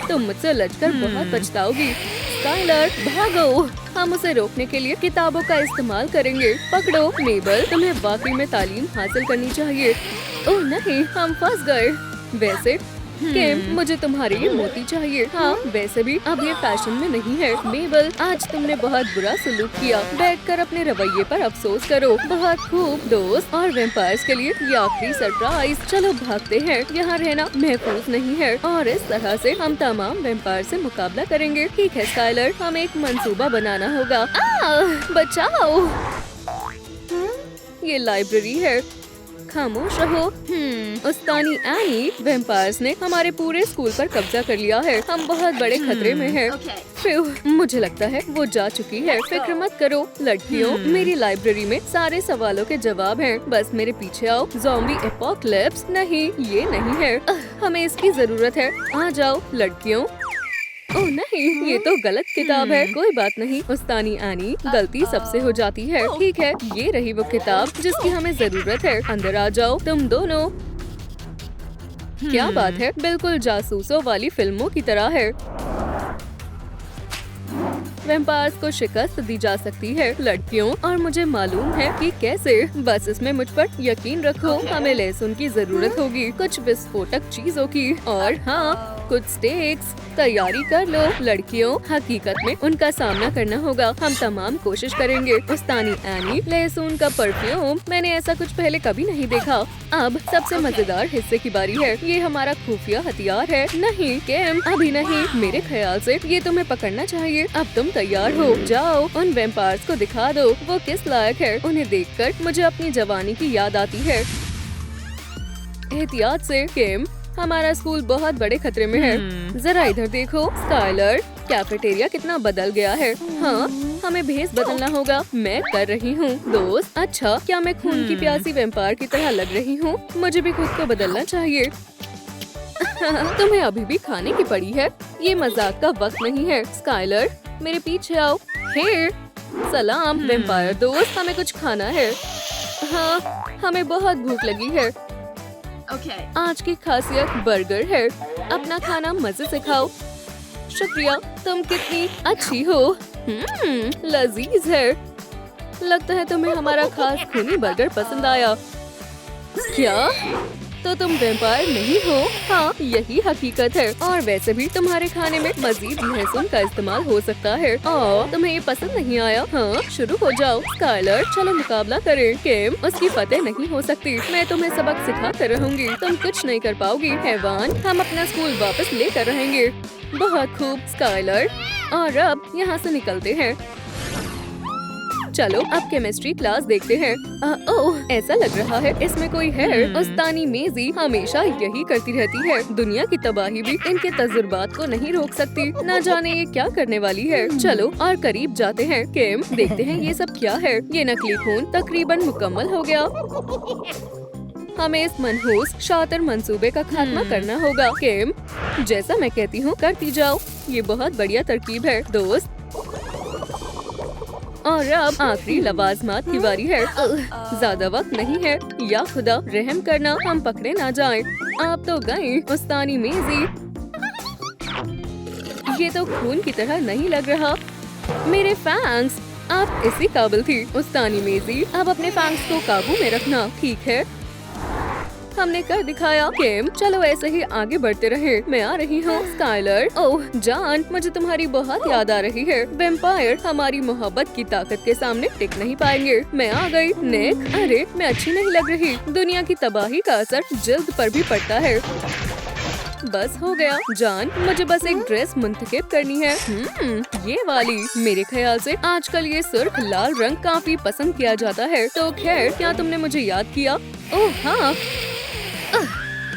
तुम मुझसे उलझकर बहुत पछताओगी। स्काइलर, भागो। हम उसे रोकने के लिए किताबों का इस्तेमाल करेंगे। पकड़ो मेबल, तुम्हें वाकई में तालीम हासिल करनी चाहिए। ओह नहीं, हम फंस गए। वैसे केम, मुझे तुम्हारे ये मोती चाहिए। हाँ, वैसे भी अब ये फैशन में नहीं है। मेबल, आज तुमने बहुत बुरा सलूक किया। बैठकर अपने रवैये पर अफसोस करो। बहुत खूब दोस्त, और वैम्पायर्स के लिए ये आखिरी सरप्राइज। चलो भागते हैं, यहाँ रहना महफूज नहीं है। और इस तरह से हम तमाम वैम्पायर से मुकाबला करेंगे। ठीक है स्काइलर, हमें एक मंसूबा बनाना होगा। बचाओ, ये लाइब्रेरी है। खामोश रहो। उस्तानी एनी, वैम्पायर्स ने हमारे पूरे स्कूल पर कब्जा कर लिया है। हम बहुत बड़े खतरे में हैं। मुझे लगता है वो जा चुकी है। फिक्र मत करो लड़कियों, मेरी लाइब्रेरी में सारे सवालों के जवाब हैं। बस मेरे पीछे आओ। ज़ॉम्बी एपोकलिप्स नहीं, ये नहीं है। हमें इसकी जरूरत है। आ जाओ लड़कियों। ओह नहीं, ये तो गलत किताब है। कोई बात नहीं उस्तानी एनी, गलती सबसे हो जाती है। ठीक है, ये रही वो किताब जिसकी हमें जरूरत है। अंदर आ जाओ तुम दोनों। क्या बात है, बिल्कुल जासूसों वाली फिल्मों की तरह है। वैम्पायर्स को शिकस्त दी जा सकती है लड़कियों, और मुझे मालूम है कि कैसे। बस इसमें मुझ पर यकीन रखो। हमें लहसुन की जरूरत होगी, कुछ विस्फोटक चीजों की, और हाँ, कुछ स्टेक्स। तैयारी कर लो लड़कियों, हकीकत में उनका सामना करना होगा। हम तमाम कोशिश करेंगे। उस्तानी एनी, लहसुन का परफ्यूम, मैंने ऐसा कुछ पहले कभी नहीं देखा। अब सबसे मजेदार हिस्से की बारी है। ये हमारा खुफिया हथियार है। नहीं केम, अभी नहीं। मेरे ख्याल से ये तुम्हें पकड़ना चाहिए। अब तुम तैयार हो? जाओ, उन वैम्पायर्स को दिखा दो वो किस लायक है। उन्हें देखकर मुझे अपनी जवानी की याद आती है। एहतियात से केम, हमारा स्कूल बहुत बड़े खतरे में है। जरा इधर देखो स्काइलर, कैफेटेरिया कितना बदल गया है। हाँ, हमें भेस बदलना होगा। मैं कर रही हूँ दोस्त। अच्छा, क्या मैं खून की प्यासी वैम्पायर की तरह लग रही हूँ? मुझे भी खुद को बदलना चाहिए। तुम्हें अभी भी खाने की पड़ी है। ये मजाक का वक्त नहीं है। स्काइलर, मेरे पीछे आओ। हे सलाम वेम्पायर दोस्त, हमें कुछ खाना है। हाँ, हमें बहुत भूख लगी है। आज की खासियत बर्गर है। अपना खाना मजे से खाओ। शुक्रिया, तुम कितनी अच्छी हो। लजीज है। लगता है तुम्हें हमारा खास खूनी बर्गर पसंद आया। क्या? तो तुम वेम्पायर नहीं हो? हाँ, यही हकीकत है। और वैसे भी तुम्हारे खाने में मजीद लहसुन का इस्तेमाल हो सकता है। और तुम्हें ये पसंद नहीं आया? हाँ, शुरू हो जाओ। स्काइलर, चलो मुकाबला करें। केम, उसकी फतेह नहीं हो सकती। मैं तुम्हें सबक सिखाते रहूंगी। तुम कुछ नहीं कर पाओगी। हैवान, हम अपना स्कूल वापस लेकर रहेंगे। बहुत खूब स्काइलर। और अब यहाँ से निकलते हैं। चलो अब केमिस्ट्री क्लास देखते हैं। ओह, ऐसा लग रहा है इसमें कोई है। उस्तानी मेजी हमेशा यही करती रहती है। दुनिया की तबाही भी इनके तजुर्बात को नहीं रोक सकती। न जाने ये क्या करने वाली है। चलो और करीब जाते हैं। केम, देखते हैं ये सब क्या है। ये नकली खून तकरीबन मुकम्मल हो गया। हमें इस मनहूस शातिर मंसूबे का खात्मा करना होगा। केम, जैसा मैं कहती हूँ करती जाओ। ये बहुत बढ़िया तरकीब है दोस्त। और अब आखिरी लवाजमात की बारी है। ज्यादा वक्त नहीं है। या खुदा रहम करना, हम पकड़े ना जाएं। आप तो गए उस्तानी मेजी। ये तो खून की तरह नहीं लग रहा। मेरे फैंक्स, आप इसी काबिल थी उस्तानी मेजी। अब अपने फैंक्स को काबू में रखना, ठीक है? हमने कर दिखाया। केम, चलो ऐसे ही आगे बढ़ते रहे। मैं आ रही हूँ। स्काइलर, ओह जान, मुझे तुम्हारी बहुत याद आ रही है। वेम्पायर हमारी मोहब्बत की ताकत के सामने टिक नहीं पाएंगे। मैं आ गई। नेक, अरे मैं अच्छी नहीं लग रही। दुनिया की तबाही का असर जल्द पर भी पड़ता है। बस हो गया जान, मुझे बस एक ड्रेस मुंतखब करनी है। ये वाली। मेरे ख्याल से आजकल ये सुर्ख लाल रंग काफी पसंद किया जाता है। तो खैर, क्या तुमने मुझे याद किया? ओह हाँ।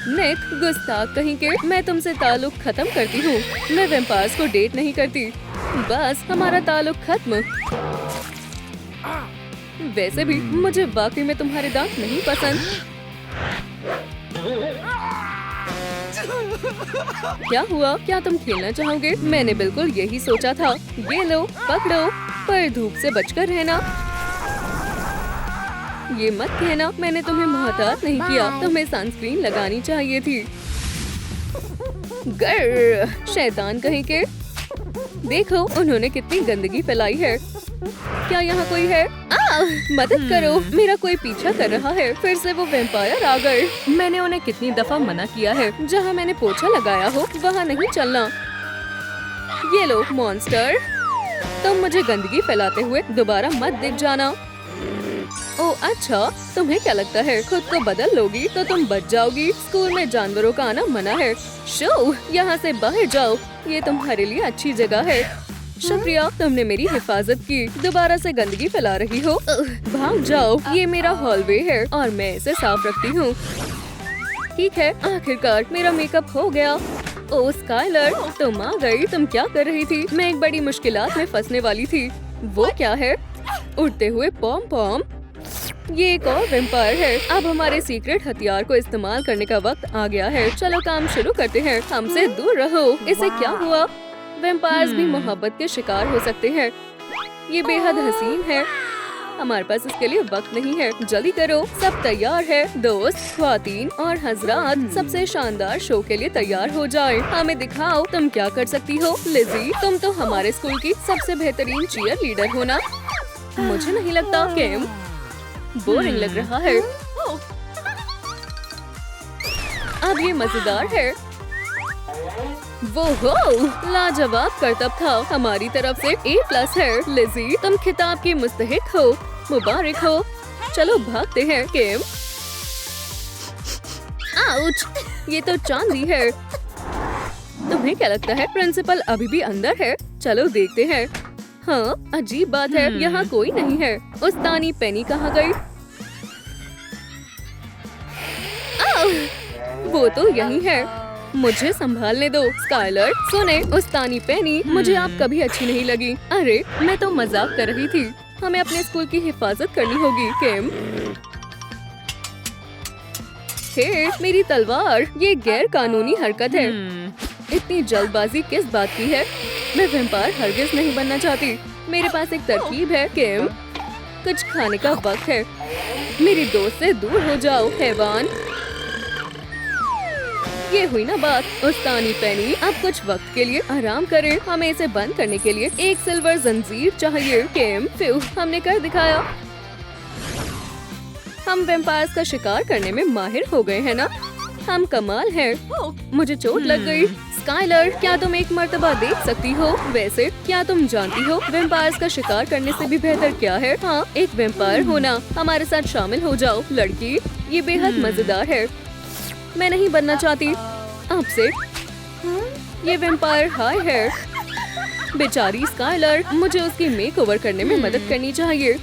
नेक, गुस्ताख कहीं के, मैं तुमसे ताल्लुक खत्म करती हूँ। मैं वेम्पायर्स को डेट नहीं करती। बस हमारा ताल्लुक खत्म। वैसे भी मुझे वाकई में तुम्हारे दांत नहीं पसंद। क्या हुआ? क्या तुम खेलना चाहोगे? मैंने बिल्कुल यही सोचा था। ये लो, पकड़ो, पर धूप से बचकर रहना। ये मत कहना मैंने तुम्हें मोहतात नहीं किया। तुम्हें सनस्क्रीन लगानी चाहिए थी। गर, शैतान कहीं के। देखो उन्होंने कितनी गंदगी फैलाई है। क्या यहाँ कोई है? मदद करो, मेरा कोई पीछा कर रहा है। फिर से वो वेम्पायर आ गए। मैंने उन्हें कितनी दफा मना किया है, जहाँ मैंने पोछा लगाया हो वहाँ नहीं चलना। ये लो मॉन्स्टर, तुम मुझे गंदगी फैलाते हुए दोबारा मत दिख जाना। ओह अच्छा, तुम्हें क्या लगता है खुद को बदल लोगी तो तुम बच जाओगी? स्कूल में जानवरों का आना मना है। शो, यहाँ से बाहर जाओ। ये तुम्हारे लिए अच्छी जगह है। शुक्रिया, तुमने मेरी हिफाजत की। दोबारा से गंदगी फैला रही हो। भाग जाओ। ये मेरा हॉलवे है और मैं इसे साफ रखती हूँ। ठीक है, आखिरकार मेरा मेकअप हो गया। ओह स्काइलर, तुम आ गई। तुम क्या कर रही थी? मैं एक बड़ी मुश्किलात में फंसने वाली थी। वो क्या है? उड़ते हुए पॉम पॉम। ये एक और वेम्पायर है। अब हमारे सीक्रेट हथियार को इस्तेमाल करने का वक्त आ गया है। चलो काम शुरू करते हैं। हमसे दूर रहो। इसे क्या हुआ? वेम्पायर्स भी मोहब्बत के शिकार हो सकते हैं। ये बेहद हसीन है। हमारे पास इसके लिए वक्त नहीं है। जल्दी करो। सब तैयार है। दोस्त, ख्वातीन और हजरात, सबसे शानदार शो के लिए तैयार हो जाएं। हमें दिखाओ तुम क्या कर सकती हो। लिजी, तुम तो हमारे स्कूल की सबसे बेहतरीन चीयर लीडर हो ना? मुझे नहीं लगता। केम, बोरिंग लग रहा है। अब ये मजेदार है। वो हो, लाजवाब करतब था। हमारी तरफ से A+ है। लिजी, तुम खिताब की मुस्तहिक हो। मुबारक हो। चलो भागते हैं। केम, आउच, ये तो चांदी है। तुम्हें क्या लगता है प्रिंसिपल अभी भी अंदर है? चलो देखते हैं। हाँ, अजीब बात है, यहाँ कोई नहीं है। उस्तानी पेनी कहाँ गई? वो तो यही है। मुझे संभालने दो। स्काइलर, सुने, उस्तानी पेनी, मुझे आप कभी अच्छी नहीं लगी। अरे मैं तो मजाक कर रही थी। हमें अपने स्कूल की हिफाजत करनी होगी। केम, हे, मेरी तलवार। ये गैर कानूनी हरकत है। इतनी जल्दबाजी किस बात की है? मैं वैम्पायर हरगिज नहीं बनना चाहती। मेरे पास एक तरकीब है किम, कुछ खाने का वक्त है। मेरी दोस्त से दूर हो जाओ हैवान। ये हुई ना बात। उस्तानी पेनी, अब कुछ वक्त के लिए आराम करें। हमें इसे बंद करने के लिए एक सिल्वर जंजीर चाहिए। किम, फ्यू, हमने कर दिखाया। हम वैम्पायर्स का शिकार करने में माहिर हो गए हैं ना। हम कमाल है। मुझे चोट लग गई। स्काइलर, क्या तुम एक मर्तबा देख सकती हो? वैसे क्या तुम जानती हो वैम्पायर्स का शिकार करने से भी बेहतर क्या है? हाँ, एक वैम्पायर होना। हमारे साथ शामिल हो जाओ लड़की, ये बेहद मजेदार है। मैं नहीं बनना चाहती आपसे। ये वैम्पायर हाय है। बेचारी स्काइलर, मुझे उसकी मेकओवर करने में मदद करनी चाहिए।